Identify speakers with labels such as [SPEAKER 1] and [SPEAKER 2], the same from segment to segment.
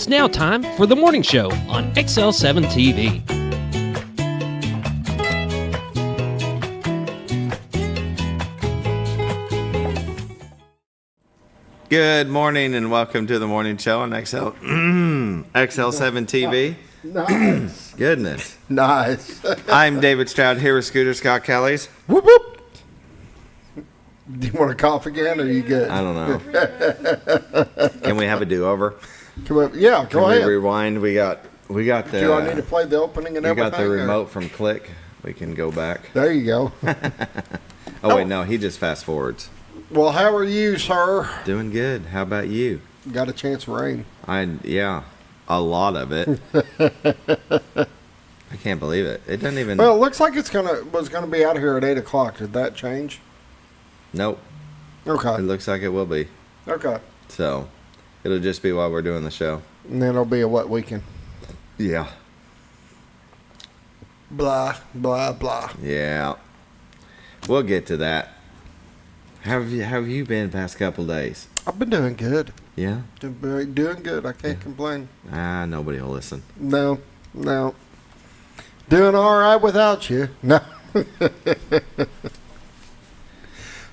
[SPEAKER 1] It's now time for the morning show on XL7-TV.
[SPEAKER 2] Good morning and welcome to the morning show on XL7-TV.
[SPEAKER 3] Nice.
[SPEAKER 2] Goodness.
[SPEAKER 3] Nice.
[SPEAKER 2] I'm David Stroud here with Scooter Scott Kelly's.
[SPEAKER 3] Whoop, whoop. Do you want to cough again or are you good?
[SPEAKER 2] I don't know. Can we have a do-over?
[SPEAKER 3] Yeah, go ahead.
[SPEAKER 2] Can we rewind? We got the.
[SPEAKER 3] Do I need to play the opening and everything?
[SPEAKER 2] You got the remote from Click. We can go back.
[SPEAKER 3] There you go.
[SPEAKER 2] Oh, wait, no. He just fast forwards.
[SPEAKER 3] Well, how are you, sir?
[SPEAKER 2] Doing good. How about you?
[SPEAKER 3] Got a chance of rain.
[SPEAKER 2] Yeah, a lot of it. I can't believe it. It doesn't even.
[SPEAKER 3] Well, it looks like was gonna be out here at 8 o'clock. Did that change?
[SPEAKER 2] Nope.
[SPEAKER 3] Okay.
[SPEAKER 2] It looks like it will be.
[SPEAKER 3] Okay.
[SPEAKER 2] So, it'll just be while we're doing the show.
[SPEAKER 3] And then it'll be a wet weekend.
[SPEAKER 2] Yeah.
[SPEAKER 3] Blah, blah, blah.
[SPEAKER 2] Yeah. We'll get to that. How have you been the past couple days?
[SPEAKER 3] I've been doing good.
[SPEAKER 2] Yeah?
[SPEAKER 3] Doing good. I can't complain.
[SPEAKER 2] Nobody will listen.
[SPEAKER 3] No. Doing all right without you. No.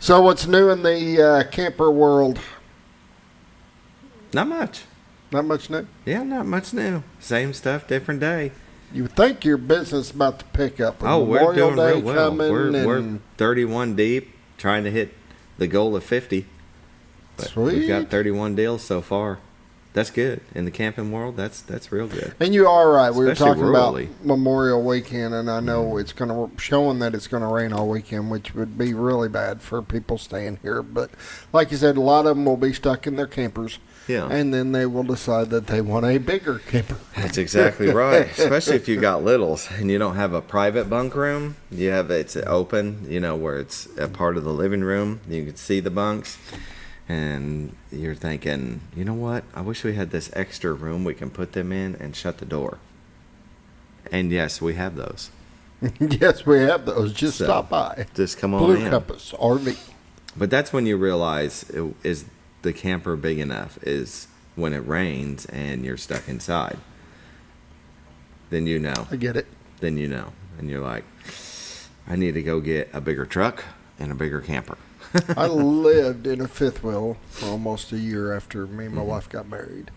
[SPEAKER 3] So what's new in the camper world?
[SPEAKER 2] Not much.
[SPEAKER 3] Not much new?
[SPEAKER 2] Yeah, not much new. Same stuff, different day.
[SPEAKER 3] You would think your business is about to pick up.
[SPEAKER 2] Oh, we're doing real well.
[SPEAKER 3] Coming
[SPEAKER 2] We're 31 deep, trying to hit the goal of 50. But
[SPEAKER 3] Sweet.
[SPEAKER 2] We've got 31 deals so far. That's good. In the camping world, that's real good.
[SPEAKER 3] And you are right. We were
[SPEAKER 2] Especially
[SPEAKER 3] talking
[SPEAKER 2] rurally.
[SPEAKER 3] about Memorial Weekend, and I know it's showing that it's going to rain all weekend, which would be really bad for people staying here. But like you said, a lot of them will be stuck in their campers.
[SPEAKER 2] Yeah.
[SPEAKER 3] And then they will decide that they want a bigger camper.
[SPEAKER 2] That's exactly right. Especially if you got littles and you don't have a private bunk room. It's open, where it's a part of the living room. You can see the bunks. And you're thinking, you know what? I wish we had this extra room we can put them in and shut the door. And yes, we have those.
[SPEAKER 3] Yes, we have those. Just stop by.
[SPEAKER 2] Just come on
[SPEAKER 3] Blue
[SPEAKER 2] in.
[SPEAKER 3] Compass RV.
[SPEAKER 2] But that's when you realize is the camper big enough, is when it rains and you're stuck inside. Then you know.
[SPEAKER 3] I get it.
[SPEAKER 2] Then you know. And you're like, I need to go get a bigger truck and a bigger camper.
[SPEAKER 3] I lived in a fifth wheel for almost a year after me and my wife got married.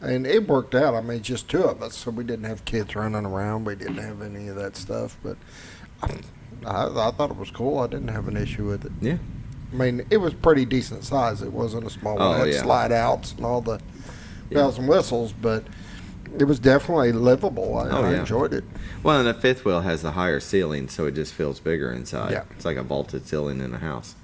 [SPEAKER 3] And it worked out. I mean, just two of us, so we didn't have kids running around. We didn't have any of that stuff. But I thought it was cool. I didn't have an issue with it.
[SPEAKER 2] Yeah.
[SPEAKER 3] I mean, it was pretty decent size. It wasn't a small one. It had slide outs and all the bells and whistles, but it was definitely livable. I enjoyed it.
[SPEAKER 2] Well, and the fifth wheel has the higher ceiling, so it just feels bigger inside.
[SPEAKER 3] Yeah.
[SPEAKER 2] It's like a vaulted ceiling in a house.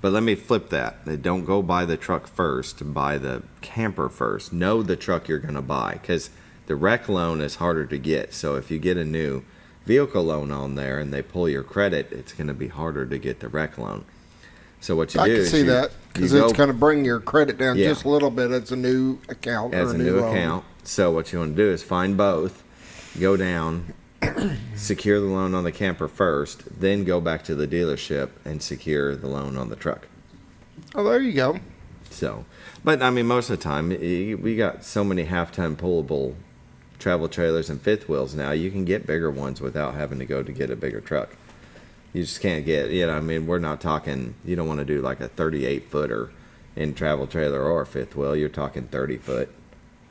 [SPEAKER 2] But let me flip that. Don't go buy the truck first. Buy the camper first. Know the truck you're going to buy, because the rec loan is harder to get. So if you get a new vehicle loan on there and they pull your credit, it's going to be harder to get the rec loan. So what you do is
[SPEAKER 3] I can see that, because it's going to bring your credit down just a little bit as a new account.
[SPEAKER 2] As a new account. So what you want to do is find both, go down, secure the loan on the camper first, then go back to the dealership and secure the loan on the truck.
[SPEAKER 3] Oh, there you go.
[SPEAKER 2] So, but I mean, most of the time, we got so many half-ton pullable travel trailers and fifth wheels now, you can get bigger ones without having to go to get a bigger truck. You just can't get, I mean, we're not talking, you don't want to do like a 38-footer in travel trailer or a fifth wheel. You're talking 30-foot,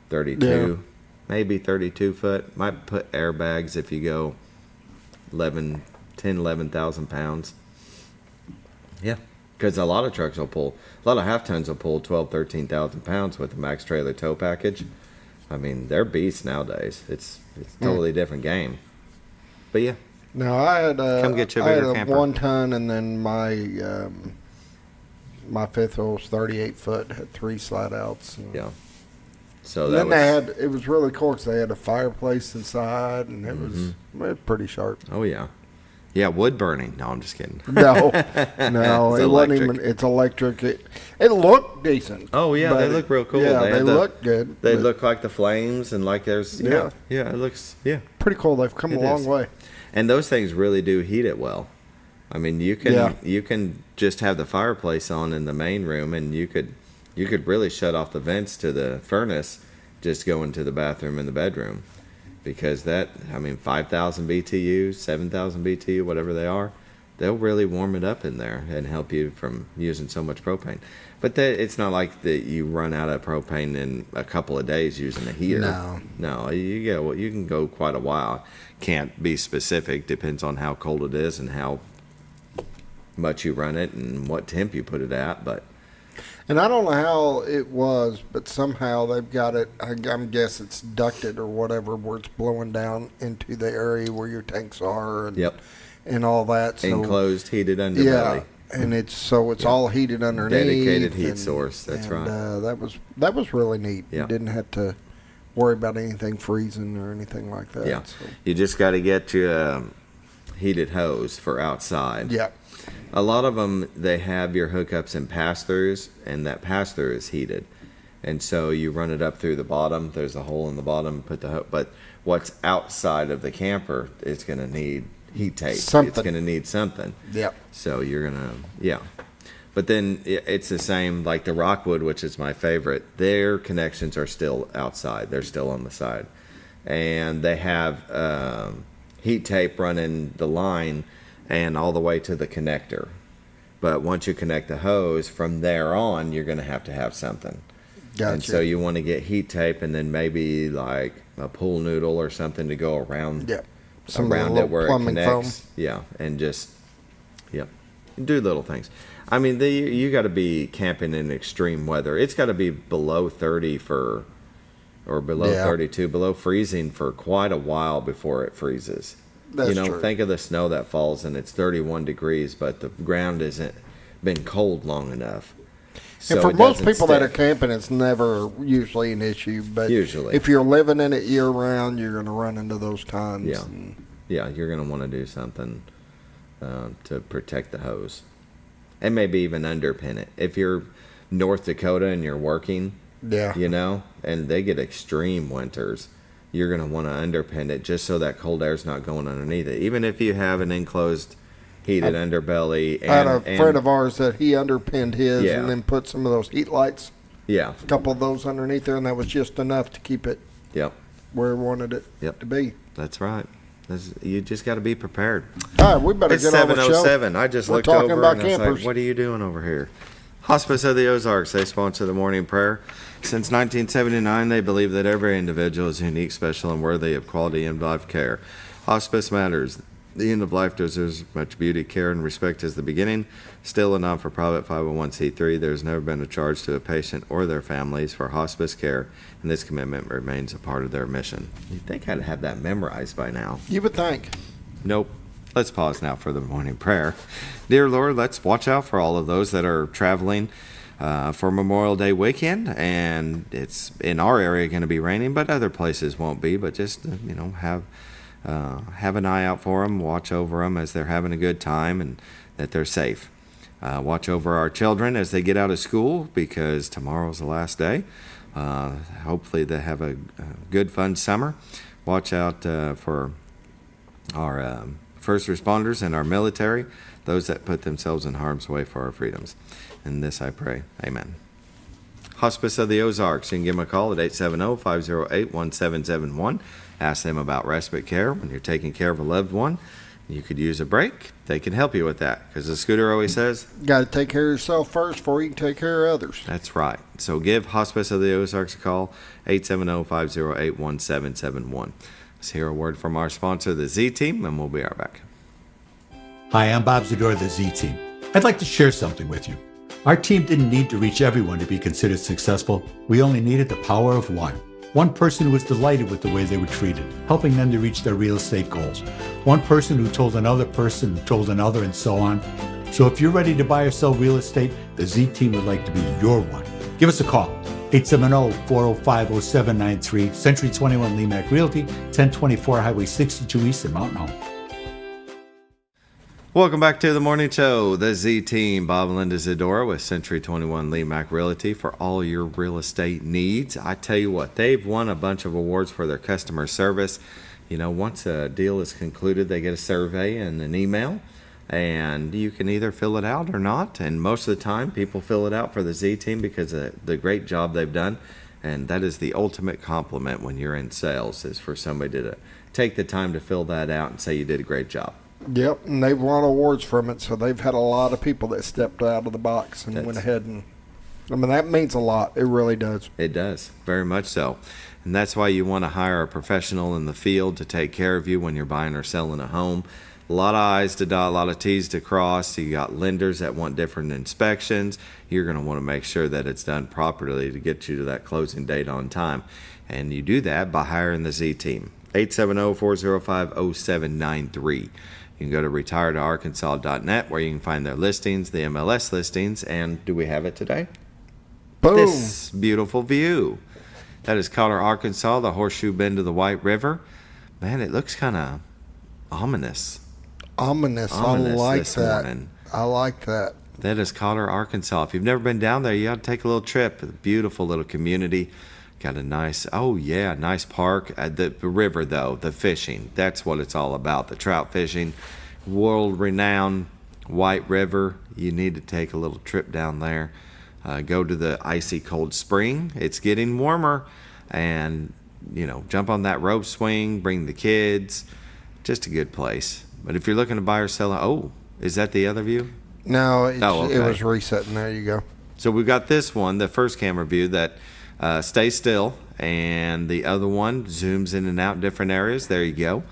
[SPEAKER 2] 32, maybe 32 foot. Might put airbags if you go 11,000 pounds. Yeah, because a lot of trucks will pull, a lot of half tons will pull 12,000, 13,000 pounds with the max trailer tow package. I mean, they're beasts nowadays. It's a totally different game. But yeah.
[SPEAKER 3] No, I had
[SPEAKER 2] Come get you a bigger camper.
[SPEAKER 3] 1 ton, and then my fifth wheel was 38 foot, had 3 slide outs.
[SPEAKER 2] Yeah. So
[SPEAKER 3] and
[SPEAKER 2] that
[SPEAKER 3] then it was really cool because they had a fireplace inside, and it was pretty sharp.
[SPEAKER 2] Oh yeah. Yeah, wood burning. No, I'm just kidding.
[SPEAKER 3] No, it wasn't even. It's electric. It looked decent.
[SPEAKER 2] Oh yeah, they look real cool.
[SPEAKER 3] Yeah, they look good.
[SPEAKER 2] They look like the flames, and like there's yeah, it looks
[SPEAKER 3] pretty cool. They've come a long way.
[SPEAKER 2] And those things really do heat it well. I mean, you can just have the fireplace on in the main room, and you could really shut off the vents to the furnace just going to the bathroom in the bedroom, because 5,000 BTU, 7,000 BTU, whatever they are, they'll really warm it up in there and help you from using so much propane. But it's not like that you run out of propane in a couple of days using a heater. No, you can go quite a while. Can't be specific. Depends on how cold it is and how much you run it and what temp you put it at.
[SPEAKER 3] And I don't know how it was, but somehow they've got it. I'm guess it's ducted or whatever, where it's blowing down into the area where your tanks are. And,
[SPEAKER 2] Yep.
[SPEAKER 3] And all that. So,
[SPEAKER 2] enclosed, heated underbelly.
[SPEAKER 3] Yeah. And it's all heated underneath.
[SPEAKER 2] Dedicated heat source. That's right.
[SPEAKER 3] That was really neat.
[SPEAKER 2] Yeah.
[SPEAKER 3] You didn't have to worry about anything freezing or anything like that.
[SPEAKER 2] Yeah.
[SPEAKER 3] So.
[SPEAKER 2] You just got to get you heated hose for outside.
[SPEAKER 3] Yeah.
[SPEAKER 2] A lot of them, they have your hookups and pass-throughs, and that pass-through is heated. And so you run it up through the bottom. There's a hole in the bottom. But what's outside of the camper is going to need heat tape.
[SPEAKER 3] Something.
[SPEAKER 2] It's going to need something.
[SPEAKER 3] Yeah.
[SPEAKER 2] So you're going to, yeah. But then it's the same, like the Rockwood, which is my favorite. Their connections are still outside. They're still on the side. And they have heat tape running the line and all the way to the connector. But once you connect the hose, from there on, you're going to have something.
[SPEAKER 3] Gotcha.
[SPEAKER 2] And so you want to get heat tape and then maybe like a pool noodle or something to go around.
[SPEAKER 3] Yeah.
[SPEAKER 2] Around it where it connects. Foam. Yeah, and just, do little things. I mean, you got to be camping in extreme weather. It's got to be below 30 or below 32, below freezing for quite a while before it freezes.
[SPEAKER 3] That's true.
[SPEAKER 2] Think of the snow that falls and it's 31 degrees, but the ground isn't been cold long enough. So
[SPEAKER 3] and for most people that are camping, it's never usually an issue. But
[SPEAKER 2] usually,
[SPEAKER 3] if you're living in it year round, you're going to run into those times.
[SPEAKER 2] Yeah, you're going to want to do something to protect the hose, and maybe even underpin it. If you're North Dakota and you're working, and they get extreme winters, you're going to want to underpin it just so that cold air's not going underneath it. Even if you have an enclosed heated underbelly.
[SPEAKER 3] I had a friend of ours that he underpinned his and then put some of those heat lights.
[SPEAKER 2] Yeah.
[SPEAKER 3] A couple of those underneath there, and that was just enough to keep it where he wanted it to be.
[SPEAKER 2] That's right. You just got to be prepared.
[SPEAKER 3] All right, we better get on the show.
[SPEAKER 2] It's 7:07. I just looked over and I was like, what are you doing over here? Hospice of the Ozarks, they sponsor the morning prayer. Since 1979, they believe that every individual is unique, special, and worthy of quality end-of-life care. Hospice matters. The end of life deserves much beauty, care, and respect as the beginning. Still a non-for-profit 501c3, there's never been a charge to a patient or their families for hospice care, and this commitment remains a part of their mission. You'd think I'd have that memorized by now.
[SPEAKER 3] You would think.
[SPEAKER 2] Nope. Let's pause now for the morning prayer. Dear Lord, let's watch out for all of those that are traveling for Memorial Day weekend, and it's in our area going to be raining, but other places won't be. But just have an eye out for them, watch over them as they're having a good time, and that they're safe. Watch over our children as they get out of school, because tomorrow's the last day. Hopefully they have a good, fun summer. Watch out for our first responders and our military, those that put themselves in harm's way for our freedoms. And this I pray. Amen. Hospice of the Ozarks. You can give them a call at 870-508-1771. Ask them about respite care when you're taking care of a loved one. You could use a break. They can help you with that, because the Scooter always says,
[SPEAKER 3] got to take care of yourself first before you can take care of others.
[SPEAKER 2] That's right. So give Hospice of the Ozarks a call, 870-508-1771. Let's hear a word from our sponsor, the Z-Team, and we'll be right back.
[SPEAKER 4] Hi, I'm Bob Zador of the Z-Team. I'd like to share something with you. Our team didn't need to reach everyone to be considered successful. We only needed the power of one. One person who was delighted with the way they were treated, helping them to reach their real estate goals. One person who told another person who told another, and so on. So if you're ready to buy or sell real estate, the Z-Team would like to be your one. Give us a call. 870-405-0793, Century 21 Lemac Realty, 1024 Highway 62 East in Mountain Home.
[SPEAKER 2] Welcome back to the morning show, the Z-Team. Bob and Linda Zadora with Century 21 Lemac Realty for all your real estate needs. I tell you what, they've won a bunch of awards for their customer service. Once a deal is concluded, they get a survey and an email, and you can either fill it out or not. And most of the time, people fill it out for the Z-Team because of the great job they've done. And that is the ultimate compliment when you're in sales, is for somebody to take the time to fill that out and say you did a great job.
[SPEAKER 3] Yep, and they've won awards from it, so they've had a lot of people that stepped out of the box and went ahead and, I mean, that means a lot. It really does.
[SPEAKER 2] It does, very much so. And that's why you want to hire a professional in the field to take care of you when you're buying or selling a home. A lot of I's to dot, a lot of T's to cross. You got lenders that want different inspections. You're going to want to make sure that it's done properly to get you to that closing date on time. And you do that by hiring the Z Team. 870-405-0793. You can go to retiredarkansas.net where you can find their listings, the MLS listings, and do we have it today?
[SPEAKER 3] Boom.
[SPEAKER 2] This beautiful view. That is Collar, Arkansas, the horseshoe bend of the White River. Man, it looks kind of ominous.
[SPEAKER 3] Ominous. I like
[SPEAKER 2] this
[SPEAKER 3] that.
[SPEAKER 2] morning.
[SPEAKER 3] I like that.
[SPEAKER 2] That is Collar, Arkansas. If you've never been down there, you ought to take a little trip. A beautiful little community. Got a nice, nice park. The river, though, the fishing. That's what it's all about. The trout fishing. World-renowned White River. You need to take a little trip down there. Go to the icy cold spring. It's getting warmer. And, jump on that rope swing. Bring the kids. Just a good place. But if you're looking to buy or sell, is that the other view?
[SPEAKER 3] No, it
[SPEAKER 2] okay.
[SPEAKER 3] was resetting. There you go.
[SPEAKER 2] So we've got this one, the first camera view that stays still, and the other one zooms in and out different areas. There you go.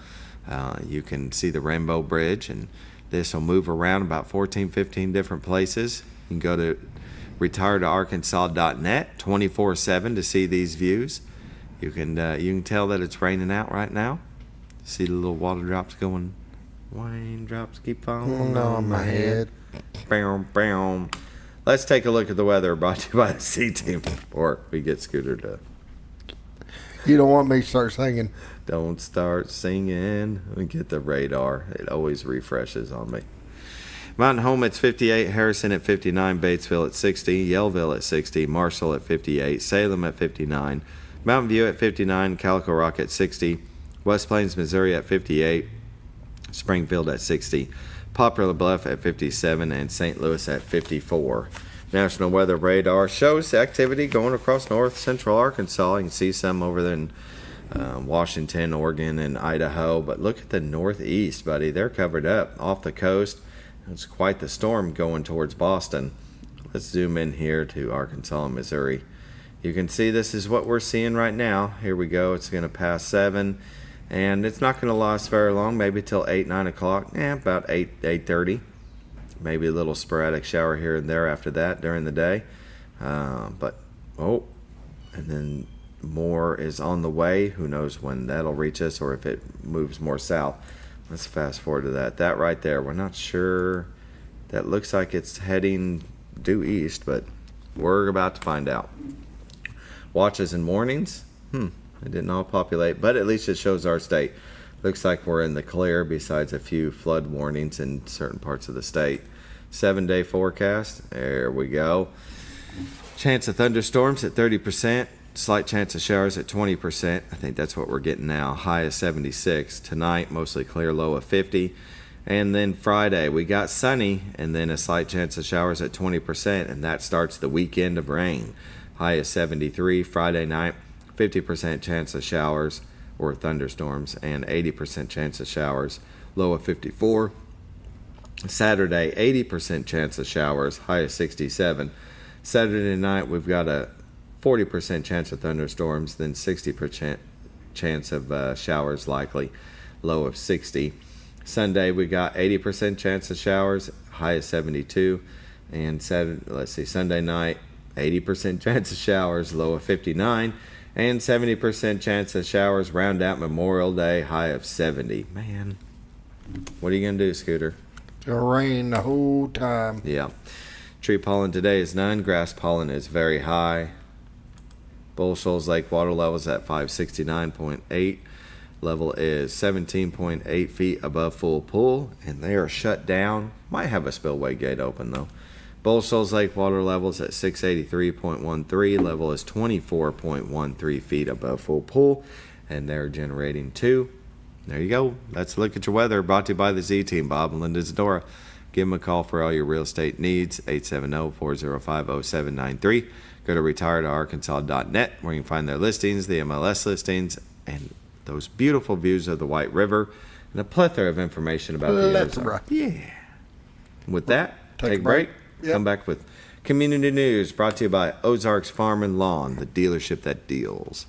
[SPEAKER 2] You can see the Rainbow Bridge, and this will move around about 14, 15 different places. You can go to retiredarkansas.net 24/7 to see these views. You can tell that it's raining out right now. See the little water drops going. Raindrops keep falling
[SPEAKER 3] on my head.
[SPEAKER 2] Bam, bam. Let's take a look at the weather brought to you by the C Team before we get Scooter to.
[SPEAKER 3] You don't want me to start singing.
[SPEAKER 2] Don't start singing. Let me get the radar. It always refreshes on me. Mountain Home at 58, Harrison at 59, Batesville at 60, Yellville at 60, Marshall at 58, Salem at 59, Mountain View at 59, Calico Rock at 60, West Plains, Missouri at 58, Springfield at 60, Poplar Bluff at 57, and St. Louis at 54. National Weather Radar shows activity going across north central Arkansas. You can see some over there in Washington, Oregon, and Idaho. But look at the northeast, buddy. They're covered up off the coast. It's quite the storm going towards Boston. Let's zoom in here to Arkansas and Missouri. You can see this is what we're seeing right now. Here we go. It's going to pass 7. And it's not going to last very long, maybe till 8, 9 o'clock. About 8:30. Maybe a little sporadic shower here and there after that during the day. And then more is on the way. Who knows when that'll reach us or if it moves more south. Let's fast forward to that. That right there, we're not sure. That looks like it's heading due east, but we're about to find out. Watches and warnings. It didn't all populate, but at least it shows our state. Looks like we're in the clear besides a few flood warnings in certain parts of the state. 7-day forecast. There we go. Chance of thunderstorms at 30%. Slight chance of showers at 20%. I think that's what we're getting now. High of 76. Tonight, mostly clear, low of 50. And then Friday, we got sunny and then a slight chance of showers at 20%. And that starts the weekend of rain. High of 73. Friday night, 50% chance of showers or thunderstorms and 80% chance of showers, low of 54. Saturday, 80% chance of showers, high of 67. Saturday night, we've got a 40% chance of thunderstorms, then 60% chance of showers likely, low of 60. Sunday, we got 80% chance of showers, high of 72. And Sunday night, 80% chance of showers, low of 59. And 70% chance of showers, round out Memorial Day, high of 70. Man, what are you going to do, Scooter?
[SPEAKER 3] It'll rain the whole time.
[SPEAKER 2] Yeah. Tree pollen today is none. Grass pollen is very high. Bull Shoals Lake water levels at 569.8. Level is 17.8 feet above full pool, and they are shut down. Might have a spillway gate open, though. Bull Shoals Lake water levels at 683.13. Level is 24.13 feet above full pool, and they're generating 2. There you go. Let's look at your weather. Brought to you by the Z Team. Bob and Linda Zadora. Give them a call for all your real estate needs, 870-405-0793. Go to retiredtoarkansas.net where you can find their listings, the MLS listings, and those beautiful views of the White River, and a plethora of information about the Ozarks. Yeah. With that, take a break.
[SPEAKER 3] Yep.
[SPEAKER 2] Come back with community news brought to you by Ozarks Farm and Lawn, the dealership that deals.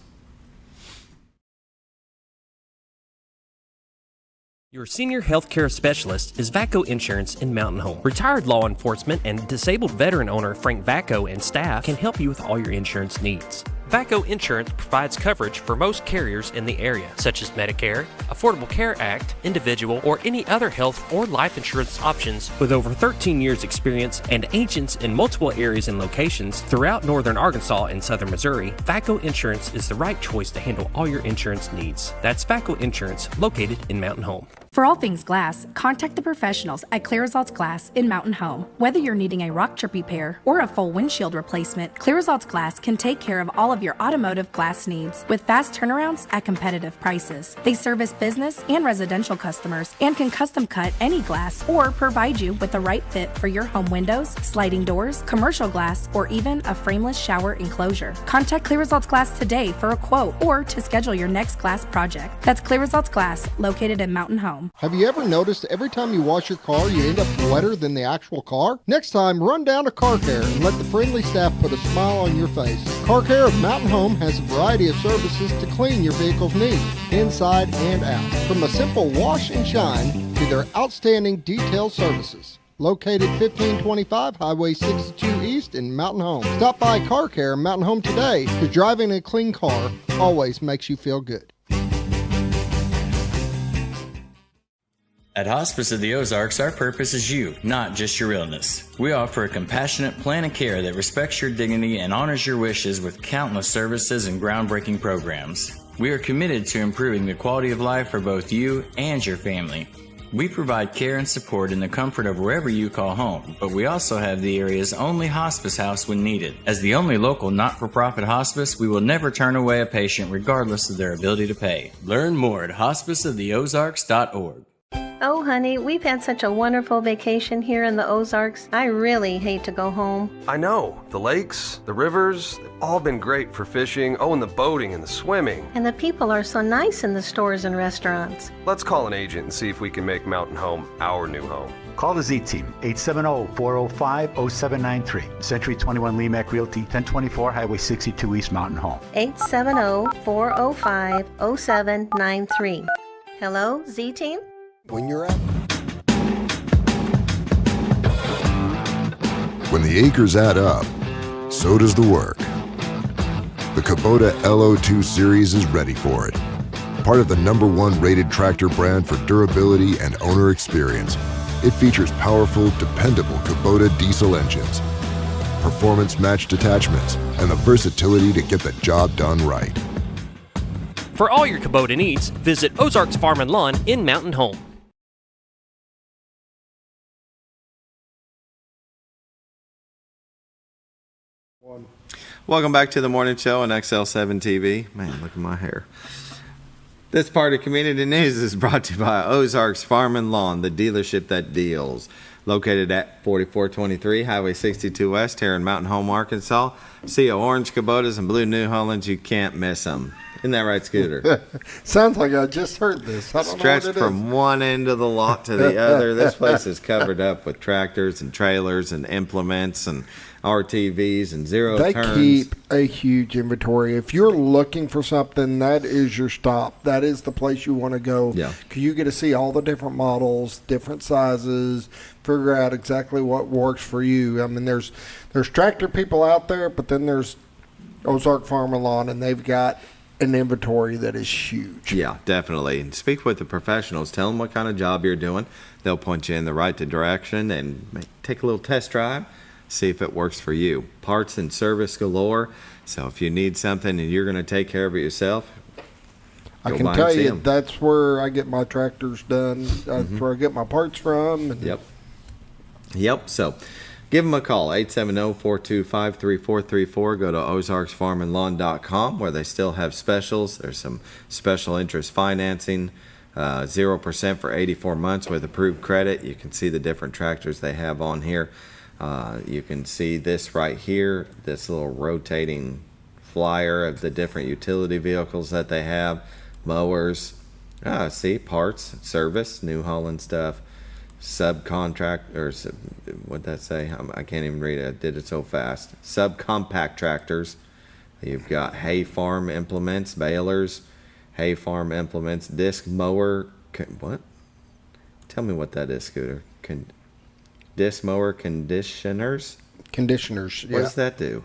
[SPEAKER 1] Your senior healthcare specialist is VACO Insurance in Mountain Home. Retired law enforcement and disabled veteran owner Frank VACO and staff can help you with all your insurance needs. VACO Insurance provides coverage for most carriers in the area, such as Medicare, Affordable Care Act, individual, or any other health or life insurance options. With over 13 years experience and agents in multiple areas and locations throughout northern Arkansas and southern Missouri, VACO Insurance is the right choice to handle all your insurance needs. That's VACO Insurance, located in Mountain Home.
[SPEAKER 5] For all things glass, contact the professionals at Clear Results Glass in Mountain Home. Whether you're needing a rock chip repair or a full windshield replacement, Clear Results Glass can take care of all of your automotive glass needs with fast turnarounds at competitive prices. They service business and residential customers and can custom cut any glass or provide you with the right fit for your home windows, sliding doors, commercial glass, or even a frameless shower enclosure. Contact Clear Results Glass today for a quote or to schedule your next glass project. That's Clear Results Glass, located in Mountain Home.
[SPEAKER 3] Have you ever noticed every time you wash your car, you end up wetter than the actual car? Next time, run down to Car Care and let the friendly staff put a smile on your face. Car Care of Mountain Home has a variety of services to clean your vehicle's needs, inside and out. From a simple wash and shine to their outstanding detail services. Located 1525 Highway 62 East in Mountain Home. Stop by Car Care in Mountain Home today, because driving a clean car always makes you feel good.
[SPEAKER 6] At Hospice of the Ozarks, our purpose is you, not just your illness. We offer a compassionate plan of care that respects your dignity and honors your wishes with countless services and groundbreaking programs. We are committed to improving the quality of life for both you and your family. We provide care and support in the comfort of wherever you call home, but we also have the area's only hospice house when needed. As the only local not-for-profit hospice, we will never turn away a patient regardless of their ability to pay. Learn more at hospiceoftheozarks.org.
[SPEAKER 7] Oh, honey, we've had such a wonderful vacation here in the Ozarks. I really hate to go home.
[SPEAKER 8] I know. The lakes, the rivers, they've all been great for fishing. Oh, and the boating and the swimming.
[SPEAKER 7] And the people are so nice in the stores and restaurants.
[SPEAKER 8] Let's call an agent and see if we can make Mountain Home our new home.
[SPEAKER 9] Call the Z-Team, 870-405-0793. Century 21 Lemac Realty, 1024 Highway 62 East Mountain Home.
[SPEAKER 7] 870-405-0793. Hello, Z-Team?
[SPEAKER 3] When you're out.
[SPEAKER 10] When the acres add up, so does the work. The Kubota LO2 Series is ready for it. Part of the #1 rated tractor brand for durability and owner experience, it features powerful, dependable Kubota diesel engines, performance-matched attachments, and the versatility to get the job done right.
[SPEAKER 1] For all your Kubota needs, visit Ozarks Farm and Lawn in Mountain Home.
[SPEAKER 2] Welcome back to the morning show on XL7-TV. Man, look at my hair. This part of community news is brought to you by Ozarks Farm and Lawn, the dealership that deals. Located at 4423 Highway 62 West here in Mountain Home, Arkansas. See orange Kubotas and blue New Hollands, you can't miss them. Isn't that right, Scooter?
[SPEAKER 3] Sounds like I just heard this. I don't
[SPEAKER 2] Stretched
[SPEAKER 3] know what it
[SPEAKER 2] from one end of the lot to the other. This place is covered up with tractors and trailers and implements and RTVs and
[SPEAKER 3] They
[SPEAKER 2] turns.
[SPEAKER 3] keep a huge inventory. If you're looking for something, that is your stop. That is the place you want to go.
[SPEAKER 2] Yeah.
[SPEAKER 3] Because you get to see all the different models, different sizes, figure out exactly what works for you. I mean, there's tractor people out there, but then there's Ozark Farm and Lawn, and they've got an inventory that is huge.
[SPEAKER 2] Yeah, definitely. And speak with the professionals. Tell them what kind of job you're doing. They'll point you in the right direction and take a little test drive. See if it works for you. Parts and service galore. So if you need something and you're going to take care of it yourself,
[SPEAKER 3] I can tell you that's where I get my tractors done. That's where I get my parts from. And
[SPEAKER 2] Yep. So give them a call, 870-425-3434. Go to ozarksfarmandlawn.com where they still have specials. There's some special interest financing 0% for 84 months with approved credit. You can see the different tractors they have on here. You can see this right here, this little rotating flyer of the different utility vehicles that they have. Mowers, see, parts, service, New Holland stuff, subcontract, or what'd that say? I can't even read it. I did it so fast. Subcompact tractors. You've got hay farm implements, balers, hay farm implements, disc mower. What? Tell me what that is, Scooter. Disc mower conditioners?
[SPEAKER 3] Conditioners, yeah.
[SPEAKER 2] What does that do?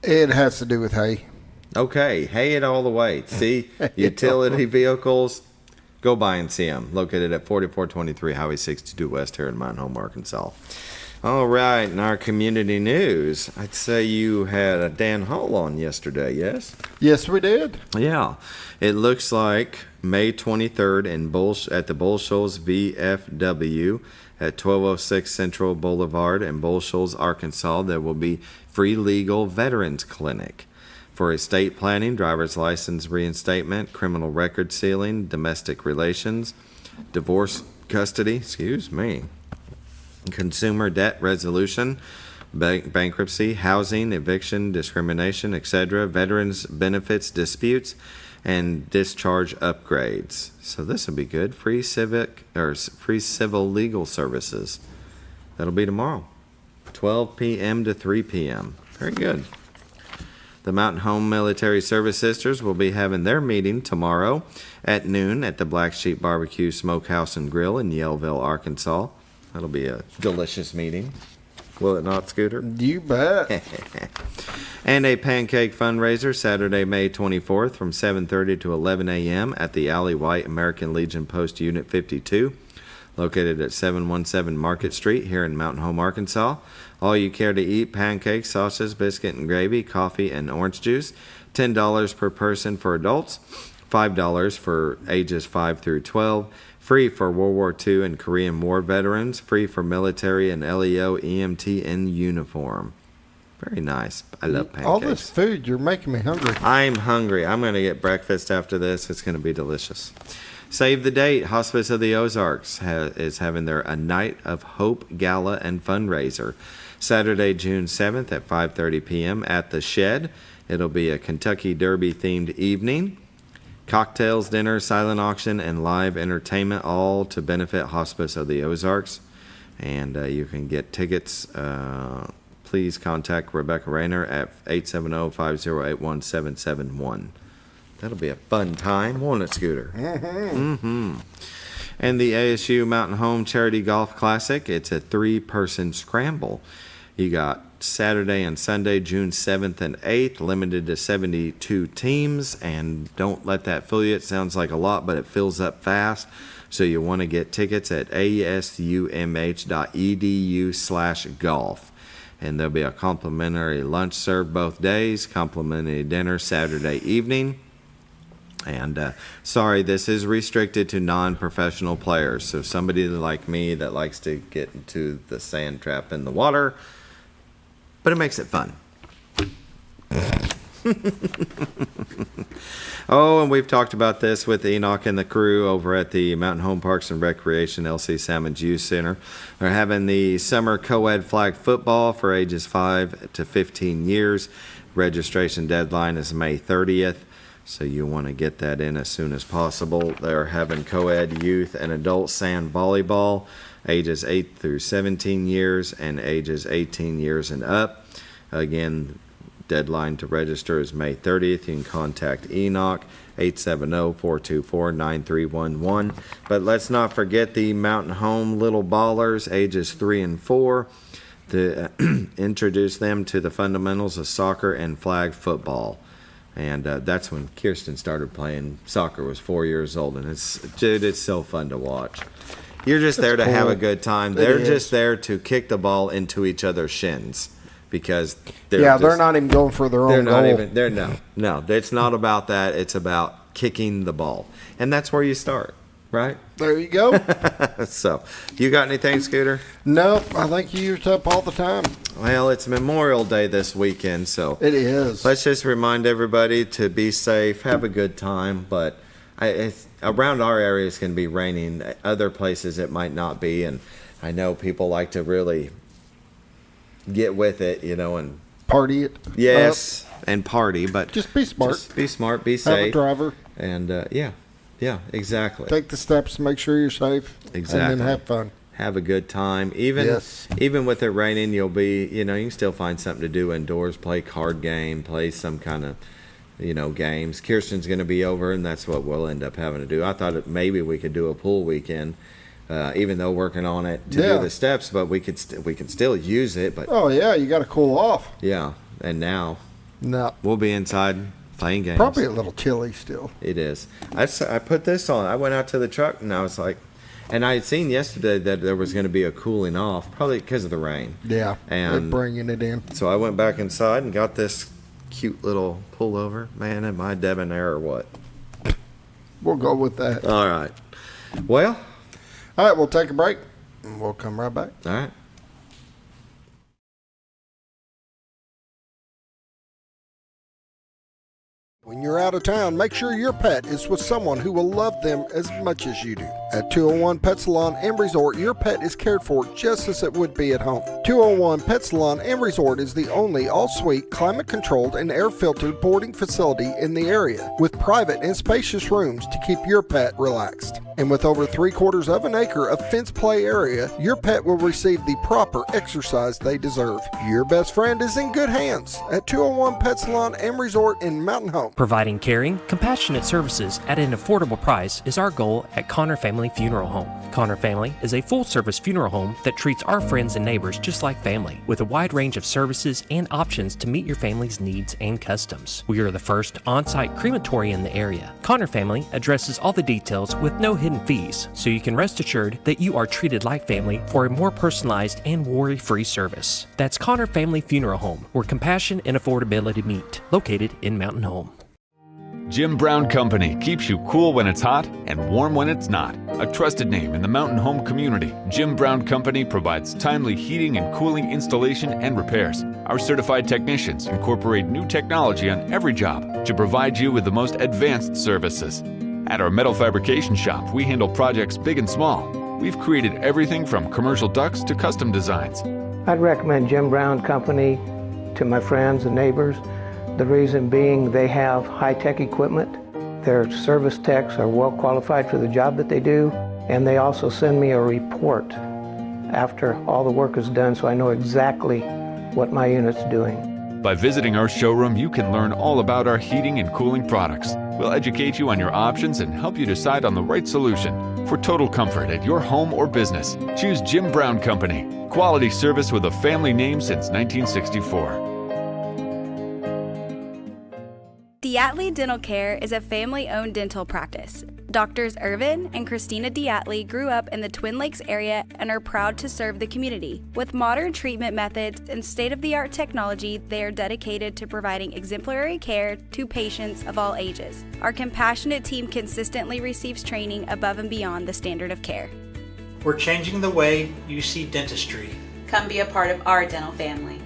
[SPEAKER 3] It has to do with hay.
[SPEAKER 2] Okay, hay it all the way. See, utility vehicles, go by and see them. Located at 4423 Highway 62 West here in Mountain Home, Arkansas. All right, in our community news, I'd say you had a Dan Hall on yesterday, yes?
[SPEAKER 3] Yes, we did.
[SPEAKER 2] Yeah. It looks like May 23rd at the Bull Shoals VFW at 1206 Central Boulevard in Bull Shoals, Arkansas. There will be free legal veterans clinic for estate planning, driver's license reinstatement, criminal record sealing, domestic relations, divorce custody, consumer debt resolution, bankruptcy, housing, eviction, discrimination, etc., veterans benefits disputes, and discharge upgrades. So this will be good. Free civil legal services. That'll be tomorrow, 12 p.m. to 3 p.m. Very good. The Mountain Home Military Service Sisters will be having their meeting tomorrow at noon at the Black Sheep Barbecue Smokehouse and Grill in Yellville, Arkansas. That'll be a delicious meeting. Will it not, Scooter?
[SPEAKER 3] You bet.
[SPEAKER 2] And a pancake fundraiser Saturday, May 24th from 7:30 to 11 a.m. at the Alley White American Legion Post Unit 52, located at 717 Market Street here in Mountain Home, Arkansas. All you care to eat: pancakes, sausages, biscuit and gravy, coffee, and orange juice. $10 per person for adults, $5 for ages 5 through 12. Free for World War II and Korean War veterans. Free for military and LEO EMT in uniform. Very nice. I love pancakes.
[SPEAKER 3] All this food, you're making me hungry.
[SPEAKER 2] I'm hungry. I'm going to get breakfast after this. It's going to be delicious. Save the date. Hospice of the Ozarks is having their A Night of Hope Gala and Fundraiser. Saturday, June 7th at 5:30 p.m. at the Shed. It'll be a Kentucky Derby themed evening. Cocktails, dinner, silent auction, and live entertainment, all to benefit Hospice of the Ozarks. And you can get tickets. Please contact Rebecca Rayner at 870-508-1771. That'll be a fun time, won't it, Scooter? Mm-hmm. And the ASU Mountain Home Charity Golf Classic, it's a 3-person scramble. You got Saturday and Sunday, June 7th and 8th, limited to 72 teams. And don't let that fool you. It sounds like a lot, but it fills up fast. So you want to get tickets at asumh.edu/golf. And there'll be a complimentary lunch served both days, complimentary dinner Saturday evening. And sorry, this is restricted to non-professional players. So somebody like me that likes to get into the sand trap in the water, but it makes it fun. Oh, and we've talked about this with Enoch and the crew over at the Mountain Home Parks and Recreation LC Salmons Youth Center. They're having the summer co-ed flag football for ages 5 to 15 years. Registration deadline is May 30th, so you want to get that in as soon as possible. They're having co-ed youth and adult sand volleyball, ages 8 through 17 years and ages 18 years and up. Again, deadline to register is May 30th. You can contact Enoch, 870-424-9311. But let's not forget the Mountain Home Little Ballers, ages 3 and 4, to introduce them to the fundamentals of soccer and flag football. And that's when Kirsten started playing soccer, was 4 years old. And it's so fun to watch. You're just there to have a good time. They're just there to kick the ball into each other's shins. Because they're
[SPEAKER 3] not even going for their own goal.
[SPEAKER 2] No, it's not about that. It's about kicking the ball. And that's where you start, right?
[SPEAKER 3] There you go.
[SPEAKER 2] So, you got anything, Scooter?
[SPEAKER 3] Nope, I think you used up all the time.
[SPEAKER 2] Well, it's Memorial Day this weekend, so
[SPEAKER 3] it is.
[SPEAKER 2] Let's just remind everybody to be safe, have a good time, but it's around our area it's going to be raining. Other places it might not be, and I know people like to really get with it, and
[SPEAKER 3] Party it.
[SPEAKER 2] yes, and party, but
[SPEAKER 3] Just be smart.
[SPEAKER 2] be smart, be
[SPEAKER 3] Have
[SPEAKER 2] safe,
[SPEAKER 3] a driver.
[SPEAKER 2] and yeah, exactly.
[SPEAKER 3] Take the steps to make sure you're safe.
[SPEAKER 2] Exactly.
[SPEAKER 3] And then have fun.
[SPEAKER 2] Have a good time. Even with it raining, you'll be, you can still find something to do indoors. Play card game, play some kind of, games. Kirsten's going to be over, and that's what we'll end up having to do. I thought maybe we could do a pool weekend, even though working on it to do the steps, but we can still use it. But
[SPEAKER 3] Oh, yeah, you got to cool off.
[SPEAKER 2] yeah, and now
[SPEAKER 3] No.
[SPEAKER 2] we'll be inside playing games.
[SPEAKER 3] Probably a little chilly still.
[SPEAKER 2] It is. I put this on. I went out to the truck, and I was like, and I had seen yesterday that there was going to be a cooling off, probably because of the rain.
[SPEAKER 3] Yeah, they're
[SPEAKER 2] And
[SPEAKER 3] bringing it in.
[SPEAKER 2] so I went back inside and got this cute little pullover. Man, am I debonair or what?
[SPEAKER 3] We'll go with that.
[SPEAKER 2] All right. Well,
[SPEAKER 3] All right, we'll take a break, and we'll come right back.
[SPEAKER 2] all right.
[SPEAKER 3] When you're out of town, make sure your pet is with someone who will love them as much as you do. At 201 Pet Salon and Resort, your pet is cared for just as it would be at home. 201 Pet Salon and Resort is the only all-suite, climate-controlled, and air-filtered boarding facility in the area, with private and spacious rooms to keep your pet relaxed. And with over 3/4 of an acre of fenced play area, your pet will receive the proper exercise they deserve. Your best friend is in good hands at 201 Pet Salon and Resort in Mountain Home.
[SPEAKER 1] Providing caring, compassionate services at an affordable price is our goal at Connor Family Funeral Home. Connor Family is a full-service funeral home that treats our friends and neighbors just like family, with a wide range of services and options to meet your family's needs and customs. We are the first on-site crematory in the area. Connor Family addresses all the details with no hidden fees, so you can rest assured that you are treated like family for a more personalized and worry-free service. That's Connor Family Funeral Home, where compassion and affordability meet, located in Mountain Home.
[SPEAKER 11] Jim Brown Company keeps you cool when it's hot and warm when it's not. A trusted name in the mountain home community, Jim Brown Company provides timely heating and cooling installation and repairs. Our certified technicians incorporate new technology on every job to provide you with the most advanced services. At our metal fabrication shop, we handle projects big and small. We've created everything from commercial ducts to custom designs.
[SPEAKER 12] I'd recommend Jim Brown Company to my friends and neighbors. The reason being they have high-tech equipment. Their service techs are well qualified for the job that they do, and they also send me a report after all the work is done so I know exactly what my unit's doing.
[SPEAKER 11] By visiting our showroom, you can learn all about our heating and cooling products. We'll educate you on your options and help you decide on the right solution. For total comfort at your home or business, choose Jim Brown Company. Quality service with a family name since 1964.
[SPEAKER 13] Diatley Dental Care is a family-owned dental practice. Doctors Irvin and Christina Diatley grew up in the Twin Lakes area and are proud to serve the community. With modern treatment methods and state-of-the-art technology, they are dedicated to providing exemplary care to patients of all ages. Our compassionate team consistently receives training above and beyond the standard of care.
[SPEAKER 14] We're changing the way you see dentistry.
[SPEAKER 15] Come be a part of our dental family.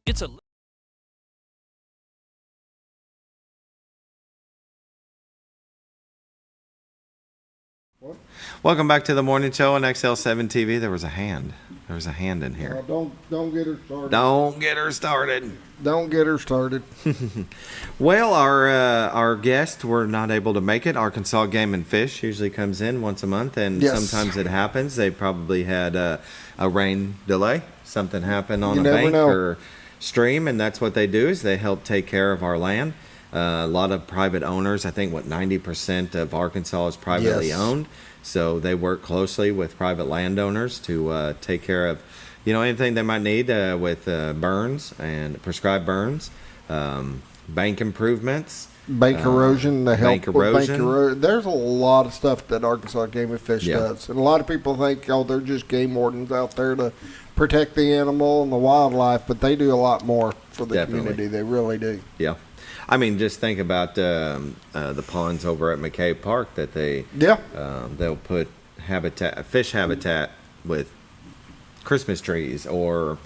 [SPEAKER 1] It's a
[SPEAKER 2] Welcome back to the morning show on XL7-TV. There was a hand. There was a hand in here.
[SPEAKER 3] Don't get her started.
[SPEAKER 2] Don't get her started.
[SPEAKER 3] Don't get her started.
[SPEAKER 2] Well, our guest were not able to make it. Arkansas Game and Fish usually comes in once a month, and sometimes it happens. They probably had a rain delay. Something happened on a bank or stream, and that's what they do is they help take care of our land. A lot of private owners. I think 90% of Arkansas is privately owned. So they work closely with private landowners to take care of, anything they might need with burns and prescribed burns, bank improvements,
[SPEAKER 3] bank erosion. They help
[SPEAKER 2] bank
[SPEAKER 3] with
[SPEAKER 2] erosion.
[SPEAKER 3] bank erosion. There's a lot of stuff that Arkansas Game and Fish does, and a lot of people think, they're just game wardens out there to protect the animal and the wildlife, but they do a lot more for the community. They really do.
[SPEAKER 2] Yeah. I mean, just think about the ponds over at McCabe Park that they'll put fish habitat with Christmas trees, or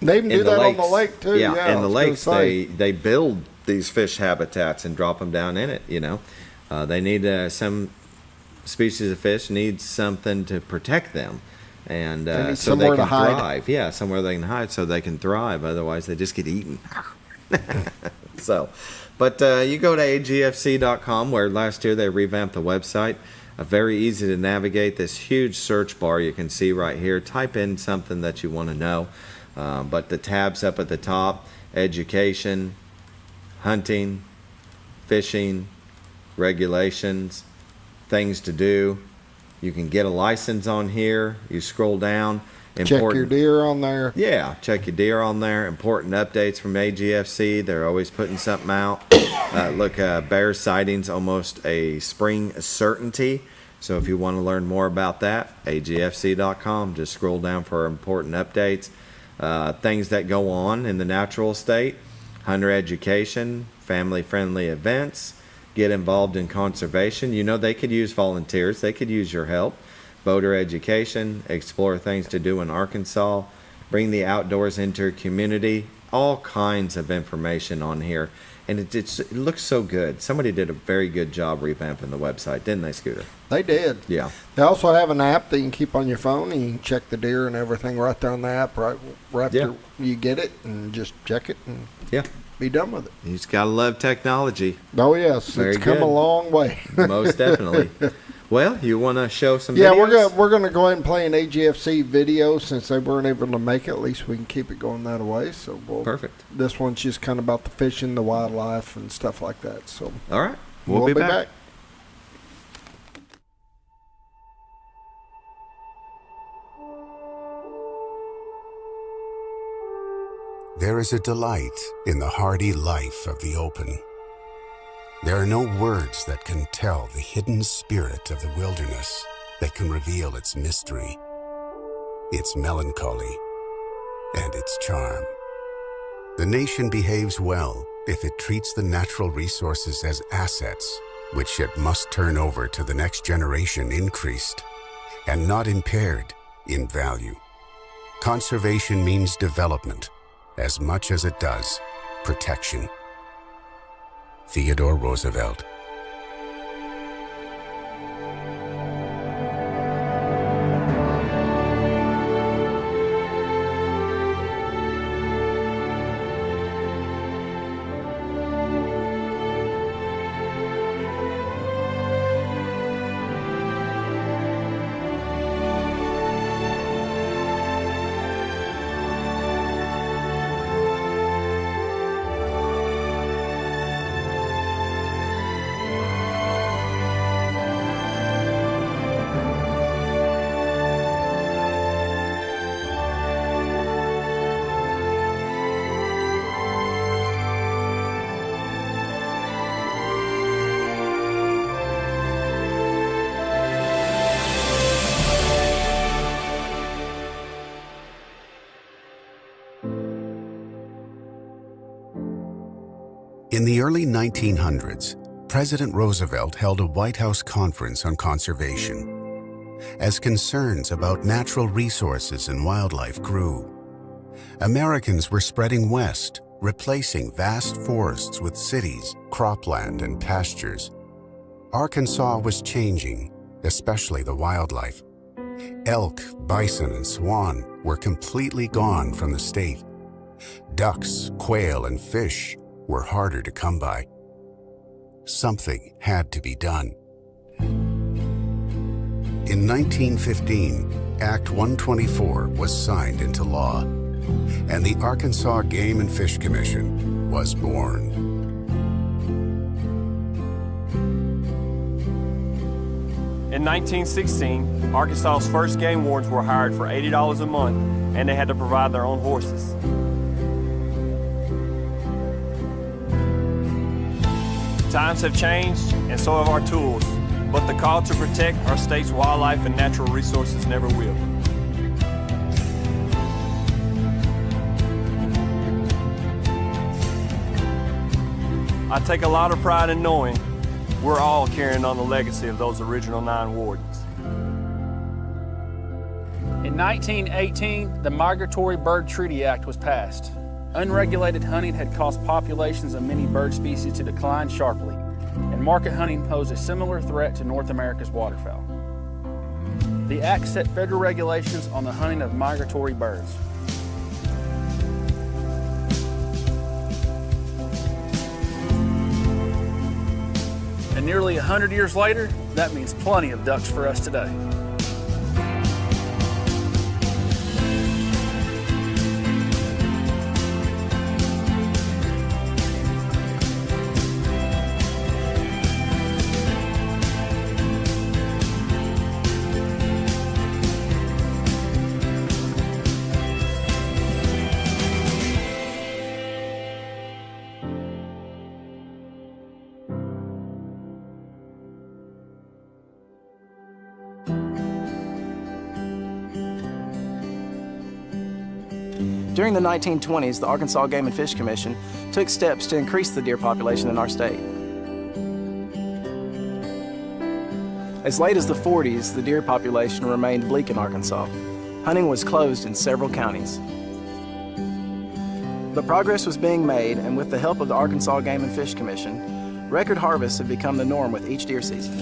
[SPEAKER 3] they even do that on the lake too.
[SPEAKER 2] Yeah, in the lakes they build these fish habitats and drop them down in it. They need some species of fish need something to protect them, and so they can thrive. Yeah, somewhere they can hide so they can thrive. Otherwise, they just get eaten. But you go to agfc.com, where last year they revamped the website. Very easy to navigate. This huge search bar you can see right here. Type in something that you want to know. But the tabs up at the top: education, hunting, fishing, regulations, things to do. You can get a license on here. You scroll down.
[SPEAKER 3] Check your deer on there.
[SPEAKER 2] Yeah, check your deer on there. Important updates from AGFC. They're always putting something out. Look, bear sightings, almost a spring certainty. So if you want to learn more about that, agfc.com. Just scroll down for important updates. Things that go on in the natural state. Hunter education, family-friendly events. Get involved in conservation. They could use volunteers. They could use your help. Boater education, explore things to do in Arkansas, bring the outdoors into your community, all kinds of information on here. And it looks so good. Somebody did a very good job revamping the website, didn't they, Scooter?
[SPEAKER 3] They did.
[SPEAKER 2] Yeah.
[SPEAKER 3] They also have an app that you can keep on your phone, and you can check the deer and everything right there on the app right after you get it, and just check it and be done with it.
[SPEAKER 2] You just got to love technology.
[SPEAKER 3] Oh, yes. It's come a long way.
[SPEAKER 2] Most definitely. Well, you want to show some videos?
[SPEAKER 3] Yeah, we're gonna go ahead and play an AGFC video since they weren't able to make it. At least we can keep it going that way. So
[SPEAKER 2] perfect.
[SPEAKER 3] This one's just kind of about the fishing, the wildlife, and stuff like that. So
[SPEAKER 2] all right, we'll be back.
[SPEAKER 16] There is a delight in the hardy life of the open. There are no words that can tell the hidden spirit of the wilderness, that can reveal its mystery, its melancholy, and its charm. The nation behaves well if it treats the natural resources as assets, which it must turn over to the next generation increased, and not impaired in value. Conservation means development as much as it does protection. Theodore Roosevelt. In the early 1900s, President Roosevelt held a White House conference on conservation. As concerns about natural resources and wildlife grew, Americans were spreading west, replacing vast forests with cities, cropland, and pastures. Arkansas was changing, especially the wildlife. Elk, bison, and swan were completely gone from the state. Ducks, quail, and fish were harder to come by. Something had to be done. In 1915, Act 124 was signed into law, and the Arkansas Game and Fish Commission was born.
[SPEAKER 17] In 1916, Arkansas's first game wardens were hired for $80 a month, and they had to provide their own horses. Times have changed, and so have our tools, but the call to protect our state's wildlife and natural resources never will. I take a lot of pride in knowing we're all carrying on the legacy of those original 9 wardens.
[SPEAKER 18] In 1918, the Migratory Bird Treaty Act was passed. Unregulated hunting had caused populations of many bird species to decline sharply, and market hunting posed a similar threat to North America's waterfowl. The Act set federal regulations on the hunting of migratory birds. And nearly 100 years later, that means plenty of ducks for us today.
[SPEAKER 19] During the 1920s, the Arkansas Game and Fish Commission took steps to increase the deer population in our state. As late as the 40s, the deer population remained bleak in Arkansas. Hunting was closed in several counties. But progress was being made, and with the help of the Arkansas Game and Fish Commission, record harvests have become the norm with each deer season.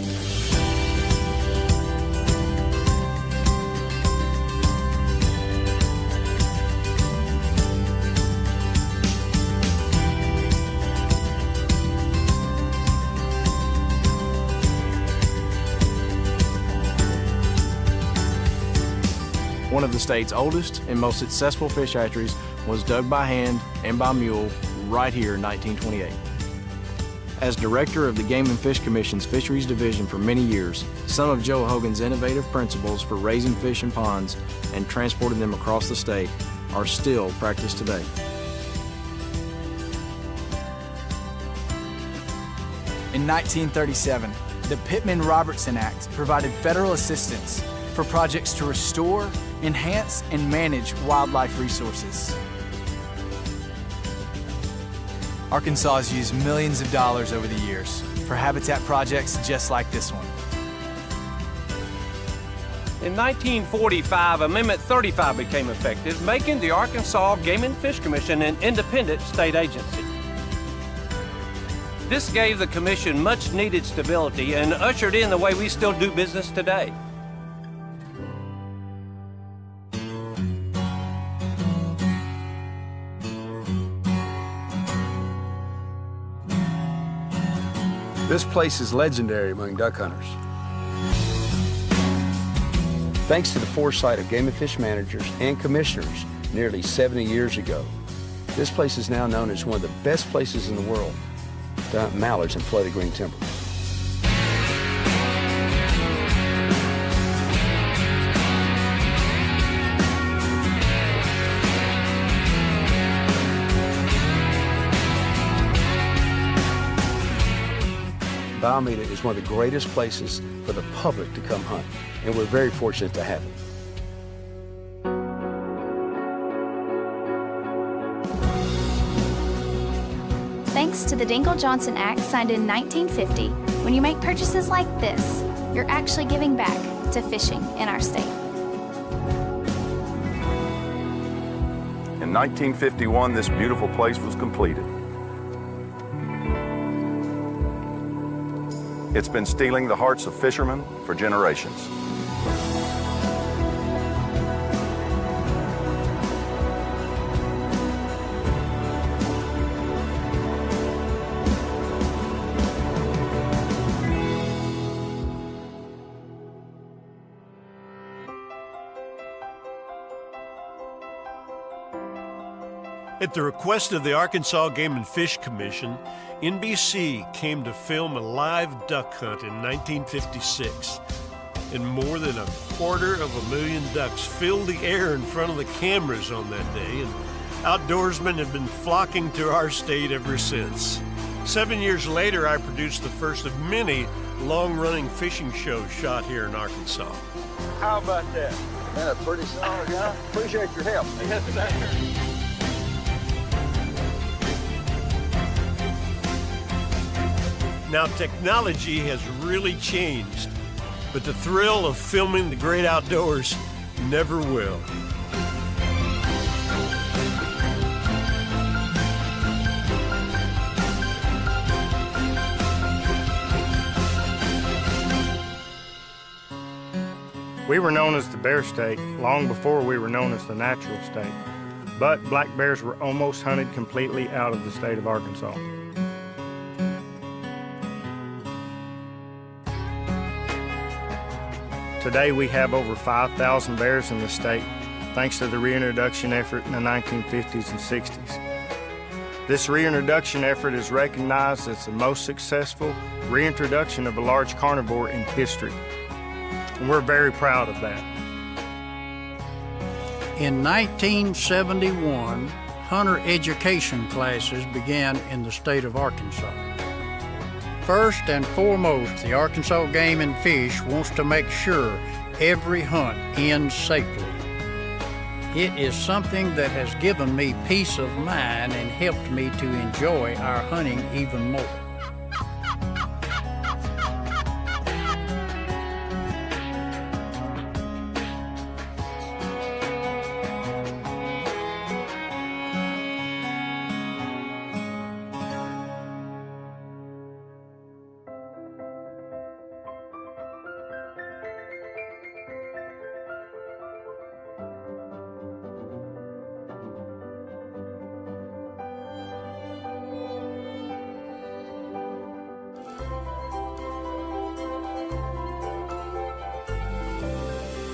[SPEAKER 19] One of the state's oldest and most successful fish hatcheries was dug by hand and by mule right here in 1928. As director of the Game and Fish Commission's Fisheries Division for many years, some of Joe Hogan's innovative principles for raising fish in ponds and transporting them across the state are still practiced today.
[SPEAKER 20] In 1937, the Pittman-Robertson Act provided federal assistance for projects to restore, enhance, and manage wildlife resources. Arkansas has used millions of dollars over the years for habitat projects just like this one.
[SPEAKER 17] In 1945, Amendment 35 became effective, making the Arkansas Game and Fish Commission an independent state agency. This gave the commission much needed stability and ushered in the way we still do business today.
[SPEAKER 21] This place is legendary among duck hunters. Thanks to the foresight of game and fish managers and commissioners nearly 70 years ago, this place is now known as one of the best places in the world to hunt mallards and flooded green timber. Alameda is one of the greatest places for the public to come hunt, and we're very fortunate to have it.
[SPEAKER 22] Thanks to the Dingell-Johnson Act signed in 1950, when you make purchases like this, you're actually giving back to fishing in our state.
[SPEAKER 23] In 1951, this beautiful place was completed. It's been stealing the hearts of fishermen for generations.
[SPEAKER 24] At the request of the Arkansas Game and Fish Commission, NBC came to film a live duck hunt in 1956. And more than 250,000 ducks filled the air in front of the cameras on that day, and outdoorsmen have been flocking to our state ever since. 7 years later, I produced the first of many long-running fishing shows shot here in Arkansas.
[SPEAKER 21] How about that? That's pretty solid, yeah? Appreciate your help. Yes, sir.
[SPEAKER 24] Now, technology has really changed, but the thrill of filming the great outdoors never will.
[SPEAKER 4] We were known as the bear state long before we were known as the natural state, but black bears were almost hunted completely out of the state of Arkansas. Today we have over 5,000 bears in the state, thanks to the reintroduction effort in the 1950s and 60s. This reintroduction effort is recognized as the most successful reintroduction of a large carnivore in history, and we're very proud of that.
[SPEAKER 5] In 1971, hunter education classes began in the state of Arkansas. First and foremost, the Arkansas Game and Fish wants to make sure every hunt ends safely. It is something that has given me peace of mind and helped me to enjoy our hunting even more.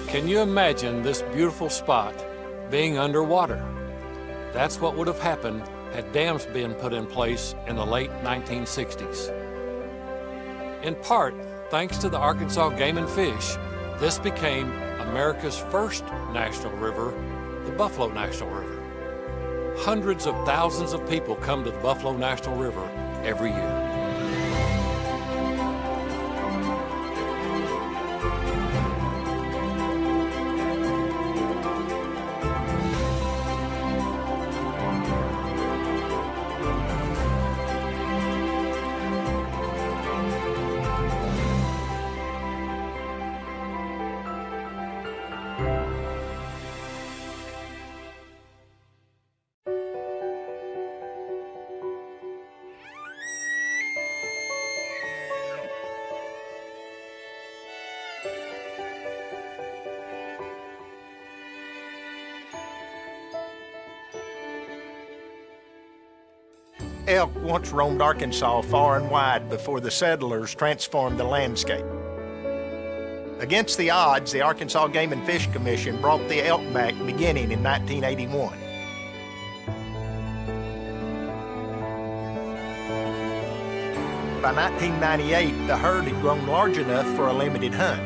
[SPEAKER 6] Can you imagine this beautiful spot being underwater? That's what would have happened had dams been put in place in the late 1960s. In part, thanks to the Arkansas Game and Fish, this became America's first national river, the Buffalo National River. Hundreds of thousands of people come to the Buffalo National River every year.
[SPEAKER 8] Elk once roamed Arkansas far and wide before the settlers transformed the landscape. Against the odds, the Arkansas Game and Fish Commission brought the elk back beginning in 1981. By 1998, the herd had grown large enough for a limited hunt.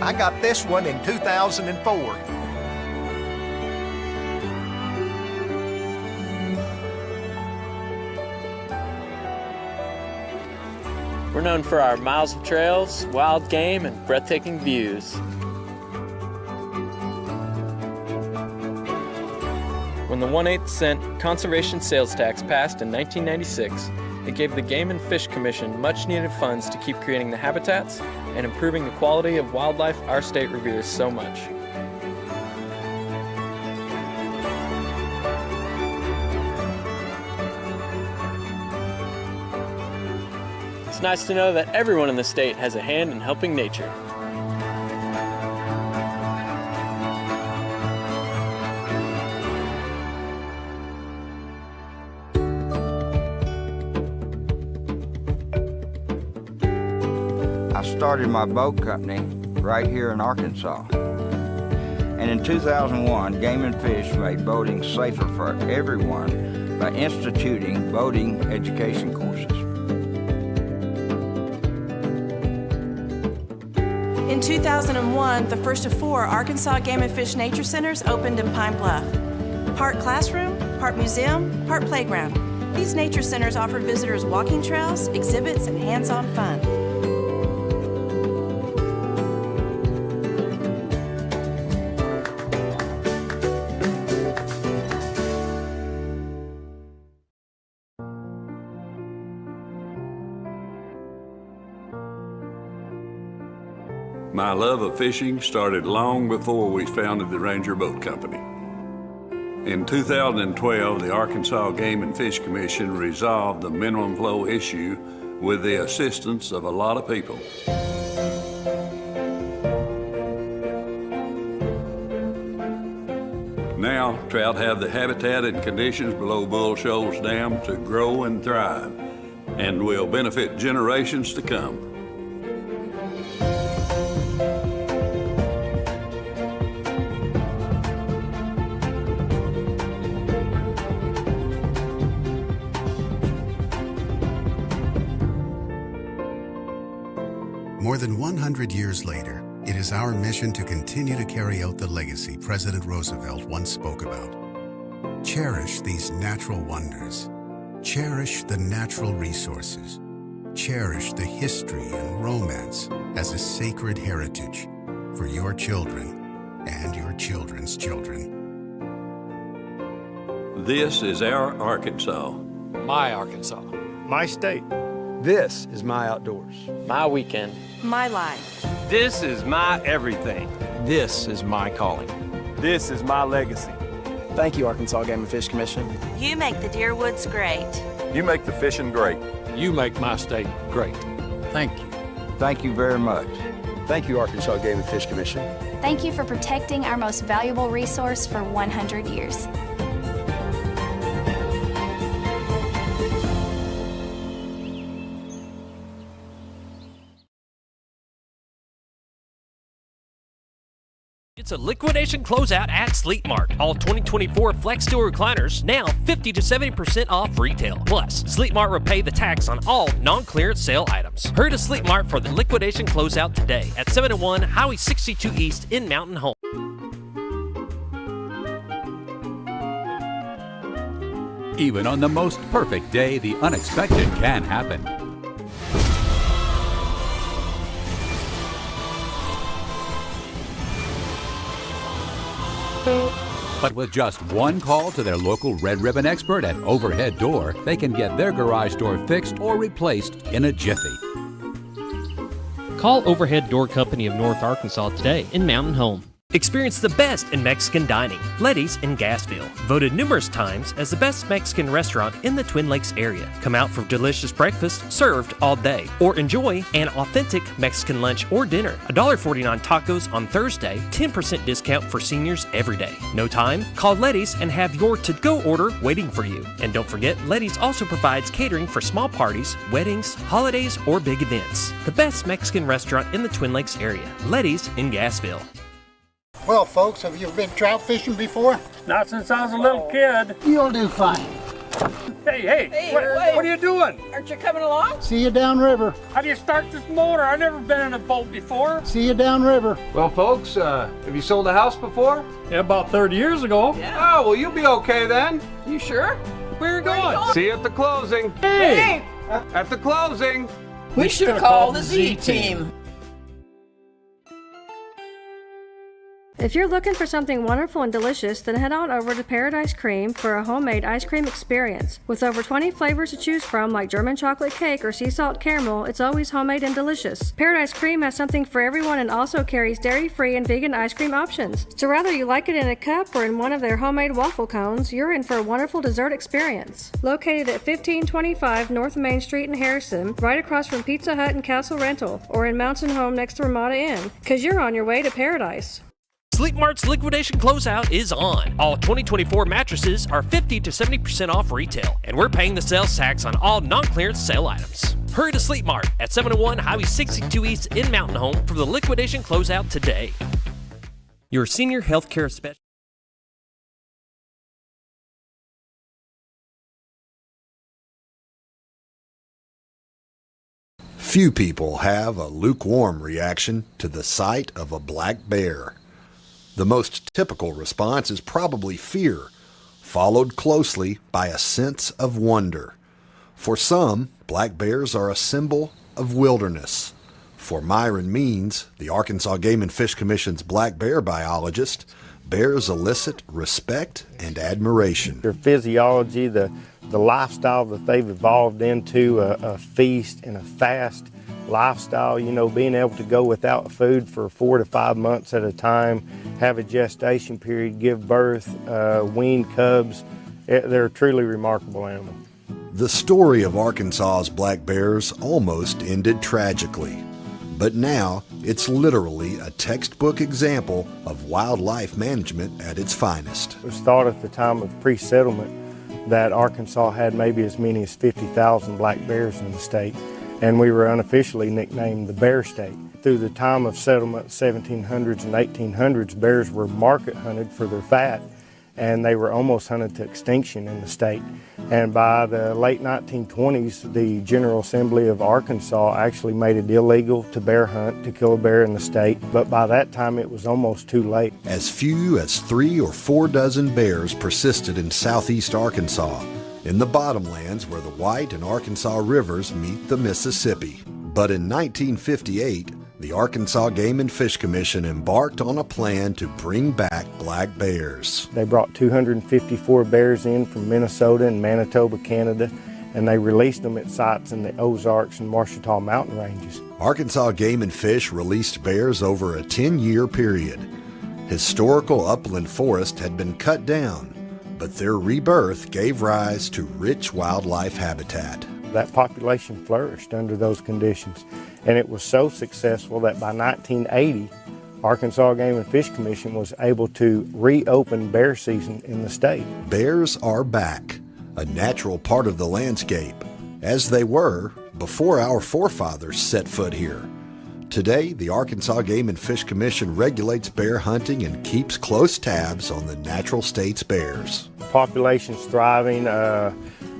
[SPEAKER 8] I got this one in 2004.
[SPEAKER 25] We're known for our miles of trails, wild game, and breathtaking views. When the 1/8 cent conservation sales tax passed in 1996, it gave the Game and Fish Commission much-needed funds to keep creating the habitats and improving the quality of wildlife our state reveres so much. It's nice to know that everyone in the state has a hand in helping nature.
[SPEAKER 26] I started my boat company right here in Arkansas. And in 2001, Game and Fish made boating safer for everyone by instituting boating education courses.
[SPEAKER 27] In 2001, the first of 4 Arkansas Game and Fish Nature Centers opened in Pine Bluff. Part classroom, part museum, part playground. These nature centers offer visitors walking trails, exhibits, and hands-on fun.
[SPEAKER 28] My love of fishing started long before we founded the Ranger Boat Company. In 2012, the Arkansas Game and Fish Commission resolved the minimum flow issue with the assistance of a lot of people. Now, trout have the habitat and conditions below Bull Shoals Dam to grow and thrive, and will benefit generations to come.
[SPEAKER 16] More than 100 years later, it is our mission to continue to carry out the legacy President Roosevelt once spoke about. Cherish these natural wonders. Cherish the natural resources. Cherish the history and romance as a sacred heritage for your children and your children's children.
[SPEAKER 28] This is our Arkansas.
[SPEAKER 6] My Arkansas.
[SPEAKER 4] My state.
[SPEAKER 21] This is my outdoors.
[SPEAKER 25] My weekend.
[SPEAKER 27] My life.
[SPEAKER 17] This is my everything.
[SPEAKER 19] This is my calling.
[SPEAKER 17] This is my legacy.
[SPEAKER 20] Thank you, Arkansas Game and Fish Commission.
[SPEAKER 27] You make the deer woods great.
[SPEAKER 23] You make the fishing great.
[SPEAKER 6] You make my state great.
[SPEAKER 5] Thank you.
[SPEAKER 26] Thank you very much.
[SPEAKER 21] Thank you, Arkansas Game and Fish Commission.
[SPEAKER 22] Thank you for protecting our most valuable resource for 100 years.
[SPEAKER 1] It's a liquidation closeout at Sleep Mart. All 2024 Flex Steel recliners now 50 to 70% off retail. Plus, Sleep Mart will pay the tax on all non-clearance sale items. Hurry to Sleep Mart for the liquidation closeout today at 701 Highway 62 East in Mountain Home.
[SPEAKER 7] Even on the most perfect day, the unexpected can happen. But with just one call to their local Red Ribbon expert at Overhead Door, they can get their garage door fixed or replaced in a jiffy.
[SPEAKER 1] Call Overhead Door Company of North Arkansas today in Mountain Home. Experience the best in Mexican dining. Letty's in Gassville. Voted numerous times as the best Mexican restaurant in the Twin Lakes area. Come out for delicious breakfast served all day. Or enjoy an authentic Mexican lunch or dinner. $1.49 tacos on Thursday. 10% discount for seniors every day. No time? Call Letty's and have your to-go order waiting for you. And don't forget, Letty's also provides catering for small parties, weddings, holidays, or big events. The best Mexican restaurant in the Twin Lakes area. Letty's in Gassville.
[SPEAKER 9] Well, folks, have you been trout fishing before?
[SPEAKER 10] Not since I was a little kid.
[SPEAKER 9] You'll do fine.
[SPEAKER 10] Hey, what are you doing?
[SPEAKER 27] Aren't you coming along?
[SPEAKER 9] See you downriver.
[SPEAKER 10] How do you start this motor? I've never been in a boat before.
[SPEAKER 9] See you downriver.
[SPEAKER 11] Well, folks, have you sold a house before?
[SPEAKER 10] Yeah, about 30 years ago.
[SPEAKER 11] Yeah. Oh, well, you'll be okay then.
[SPEAKER 27] You sure?
[SPEAKER 10] Where are you going?
[SPEAKER 11] See you at the closing.
[SPEAKER 10] Hey!
[SPEAKER 11] At the closing.
[SPEAKER 27] We should have called the Z-Team.
[SPEAKER 12] If you're looking for something wonderful and delicious, then head on over to Paradise Cream for a homemade ice cream experience. With over 20 flavors to choose from, like German chocolate cake or sea salt caramel, it's always homemade and delicious. Paradise Cream has something for everyone and also carries dairy-free and vegan ice cream options. So whether you like it in a cup or in one of their homemade waffle cones, you're in for a wonderful dessert experience. Located at 1525 North Main Street in Harrison, right across from Pizza Hut and Castle Rental, or in Mountain Home next to Ramada Inn, because you're on your way to paradise.
[SPEAKER 1] Sleep Mart's liquidation closeout is on. All 2024 mattresses are 50 to 70% off retail, and we're paying the sales tax on all non-clearance sale items. Hurry to Sleep Mart at 701 Highway 62 East in Mountain Home for the liquidation closeout today. Your senior healthcare specialist.
[SPEAKER 13] Few people have a lukewarm reaction to the sight of a black bear. The most typical response is probably fear, followed closely by a sense of wonder. For some, black bears are a symbol of wilderness. For Myron Means, the Arkansas Game and Fish Commission's black bear biologist, bears elicit respect and admiration.
[SPEAKER 4] Their physiology, the lifestyle that they've evolved into, a feast and a fast lifestyle, you know, being able to go without food for 4 to 5 months at a time, have a gestation period, give birth, wean cubs. They're a truly remarkable animal.
[SPEAKER 13] The story of Arkansas's black bears almost ended tragically. But now, it's literally a textbook example of wildlife management at its finest.
[SPEAKER 4] It was thought at the time of pre-settlement that Arkansas had maybe as many as 50,000 black bears in the state, and we were unofficially nicknamed the Bear State. Through the time of settlement, 1700s and 1800s, bears were market hunted for their fat, and they were almost hunted to extinction in the state. And by the late 1920s, the General Assembly of Arkansas actually made it illegal to bear hunt, to kill a bear in the state, but by that time it was almost too late.
[SPEAKER 13] As few as 3 or 4 dozen bears persisted in southeast Arkansas, in the bottomlands where the White and Arkansas rivers meet the Mississippi. But in 1958, the Arkansas Game and Fish Commission embarked on a plan to bring back black bears.
[SPEAKER 4] They brought 254 bears in from Minnesota and Manitoba, Canada, and they released them at sites in the Ozarks and Ouachita mountain ranges.
[SPEAKER 13] Arkansas Game and Fish released bears over a 10-year period. Historical upland forest had been cut down, but their rebirth gave rise to rich wildlife habitat.
[SPEAKER 4] That population flourished under those conditions, and it was so successful that by 1980, Arkansas Game and Fish Commission was able to reopen bear season in the state.
[SPEAKER 13] Bears are back, a natural part of the landscape, as they were before our forefathers set foot here. Today, the Arkansas Game and Fish Commission regulates bear hunting and keeps close tabs on the natural state's bears.
[SPEAKER 4] Population's thriving.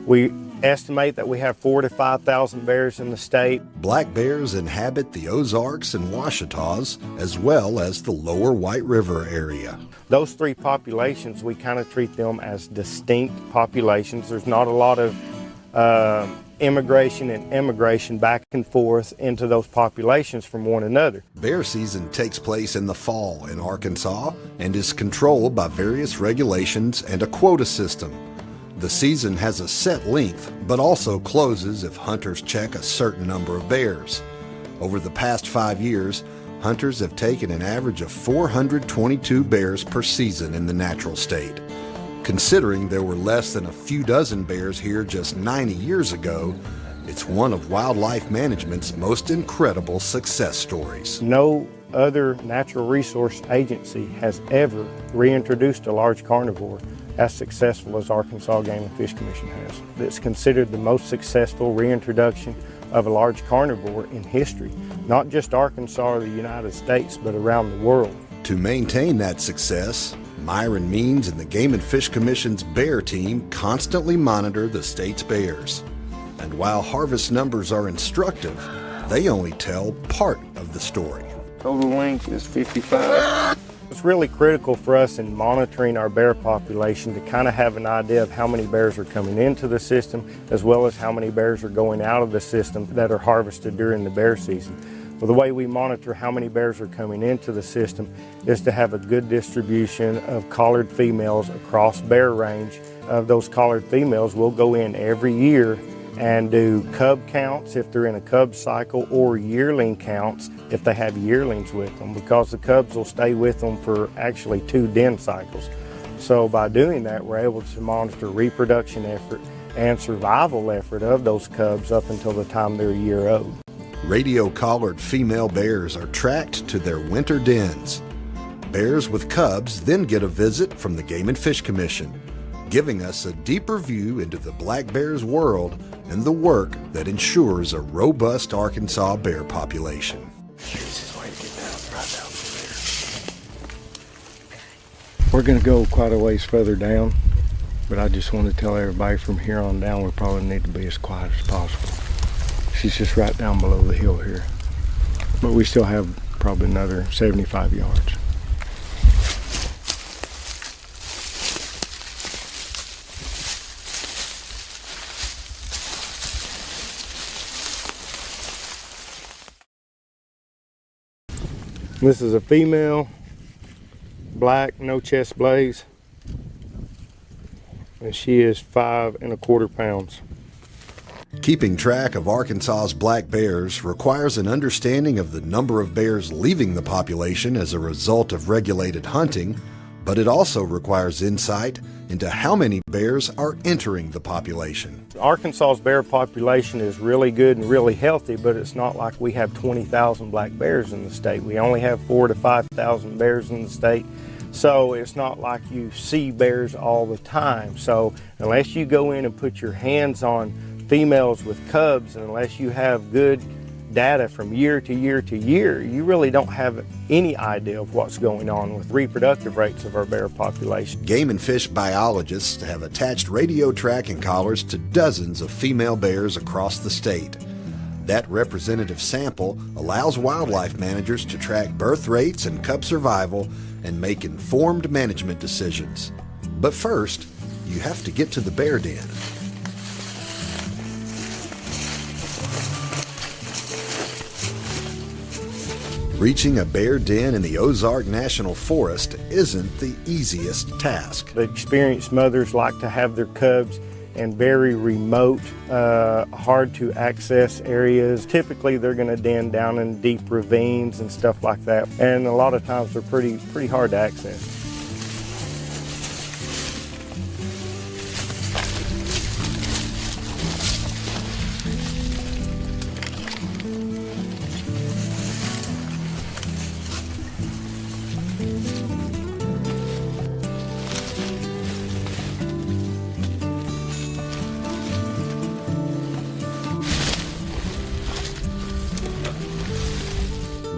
[SPEAKER 4] We estimate that we have 4,000 to 5,000 bears in the state.
[SPEAKER 13] Black bears inhabit the Ozarks and Ouachitas, as well as the lower White River area.
[SPEAKER 4] Those three populations, we kind of treat them as distinct populations. There's not a lot of immigration and emigration back and forth into those populations from one another.
[SPEAKER 13] Bear season takes place in the fall in Arkansas and is controlled by various regulations and a quota system. The season has a set length, but also closes if hunters check a certain number of bears. Over the past 5 years, hunters have taken an average of 422 bears per season in the natural state. Considering there were less than a few dozen bears here just 90 years ago, it's one of wildlife management's most incredible success stories.
[SPEAKER 4] No other natural resource agency has ever reintroduced a large carnivore as successful as Arkansas Game and Fish Commission has. It's considered the most successful reintroduction of a large carnivore in history, not just Arkansas or the United States, but around the world.
[SPEAKER 13] To maintain that success, Myron Means and the Game and Fish Commission's bear team constantly monitor the state's bears. And while harvest numbers are instructive, they only tell part of the story.
[SPEAKER 4] Total length is 55. It's really critical for us in monitoring our bear population to kind of have an idea of how many bears are coming into the system, as well as how many bears are going out of the system that are harvested during the bear season. Well, the way we monitor how many bears are coming into the system is to have a good distribution of collared females across bear range. Of those collared females, we'll go in every year and do cub counts if they're in a cub cycle, or yearling counts if they have yearlings with them, because the cubs will stay with them for actually 2 den cycles. So by doing that, we're able to monitor reproduction effort and survival effort of those cubs up until the time they're a year old.
[SPEAKER 13] Radio-collared female bears are tracked to their winter dens. Bears with cubs then get a visit from the Game and Fish Commission, giving us a deeper view into the black bear's world and the work that ensures a robust Arkansas bear population.
[SPEAKER 4] We're going to go quite a ways further down, but I just want to tell everybody from here on down we probably need to be as quiet as possible. She's just right down below the hill here, but we still have probably another 75 yards. This is a female, black, no chest blaze, and she is 5 1/4 pounds.
[SPEAKER 13] Keeping track of Arkansas's black bears requires an understanding of the number of bears leaving the population as a result of regulated hunting, but it also requires insight into how many bears are entering the population.
[SPEAKER 4] Arkansas's bear population is really good and really healthy, but it's not like we have 20,000 black bears in the state. We only have 4,000 to 5,000 bears in the state. So it's not like you see bears all the time. So unless you go in and put your hands on females with cubs, and unless you have good data from year to year to year, you really don't have any idea of what's going on with reproductive rates of our bear population.
[SPEAKER 13] Game and fish biologists have attached radio tracking collars to dozens of female bears across the state. That representative sample allows wildlife managers to track birth rates and cub survival and make informed management decisions. But first, you have to get to the bear den. Reaching a bear den in the Ozark National Forest isn't the easiest task.
[SPEAKER 4] The experienced mothers like to have their cubs in very remote, hard to access areas. Typically they're going to den down in deep ravines and stuff like that, and a lot of times they're pretty hard to access.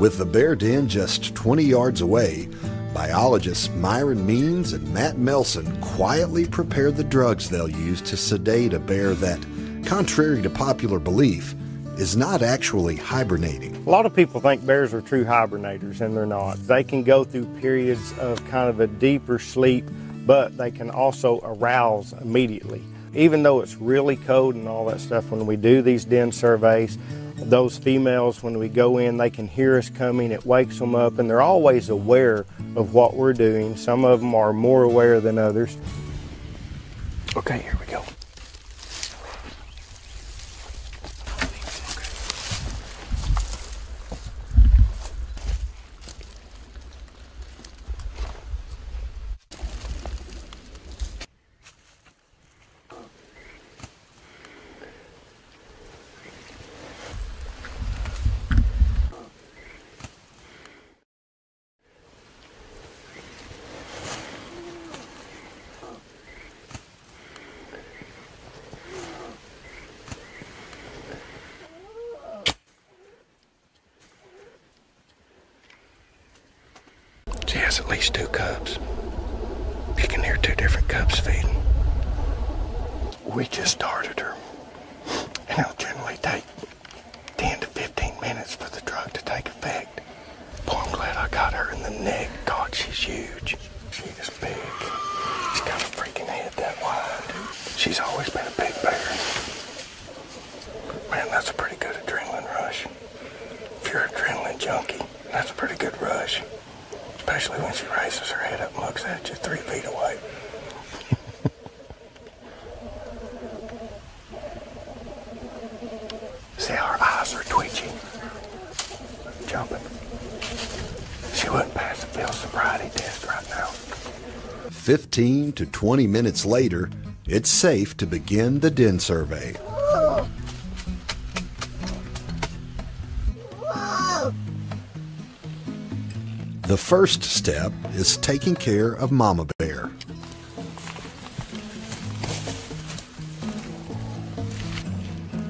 [SPEAKER 13] With the bear den just 20 yards away, biologists Myron Means and Matt Melson quietly prepare the drugs they'll use to sedate a bear that, contrary to popular belief, is not actually hibernating.
[SPEAKER 4] A lot of people think bears are true hibernators, and they're not. They can go through periods of kind of a deeper sleep, but they can also arouse immediately. Even though it's really cold and all that stuff, when we do these den surveys, those females, when we go in, they can hear us coming, it wakes them up, and they're always aware of what we're doing. Some of them are more aware than others.
[SPEAKER 5] Okay, here we go. She has at least 2 cubs. You can hear 2 different cubs feeding. We just started her, and it'll generally take 10 to 15 minutes for the drug to take effect. Boy, I'm glad I got her in the neck. God, she's huge. She is big. She's got a freaking head that wide. She's always been a big bear. Man, that's a pretty good adrenaline rush. If you're an adrenaline junkie, that's a pretty good rush. Especially when she raises her head up and looks at you 3 feet away. See how her eyes are twitching, jumping. She wouldn't pass the field sobriety test right now.
[SPEAKER 13] 15 to 20 minutes later, it's safe to begin the den survey. The first step is taking care of Mama Bear.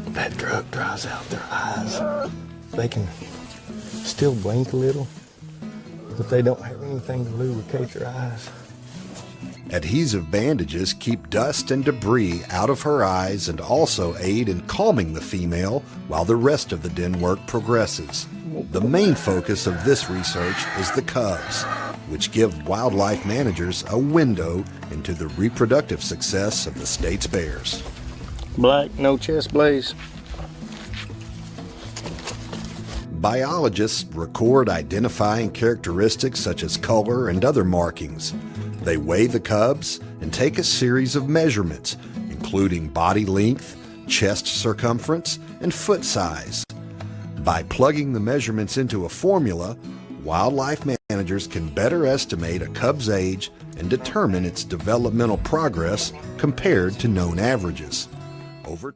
[SPEAKER 5] That drug dries out their eyes. They can still blink a little, but they don't have anything to lubricate their eyes.
[SPEAKER 13] Adhesive bandages keep dust and debris out of her eyes and also aid in calming the female while the rest of the den work progresses. The main focus of this research is the cubs, which give wildlife managers a window into the reproductive success of the state's bears.
[SPEAKER 4] Black, no chest blaze.
[SPEAKER 13] Biologists record identifying characteristics such as color and other markings. They weigh the cubs and take a series of measurements, including body length, chest circumference, and foot size. By plugging the measurements into a formula, wildlife managers can better estimate a cub's age and determine its developmental progress compared to known averages. Over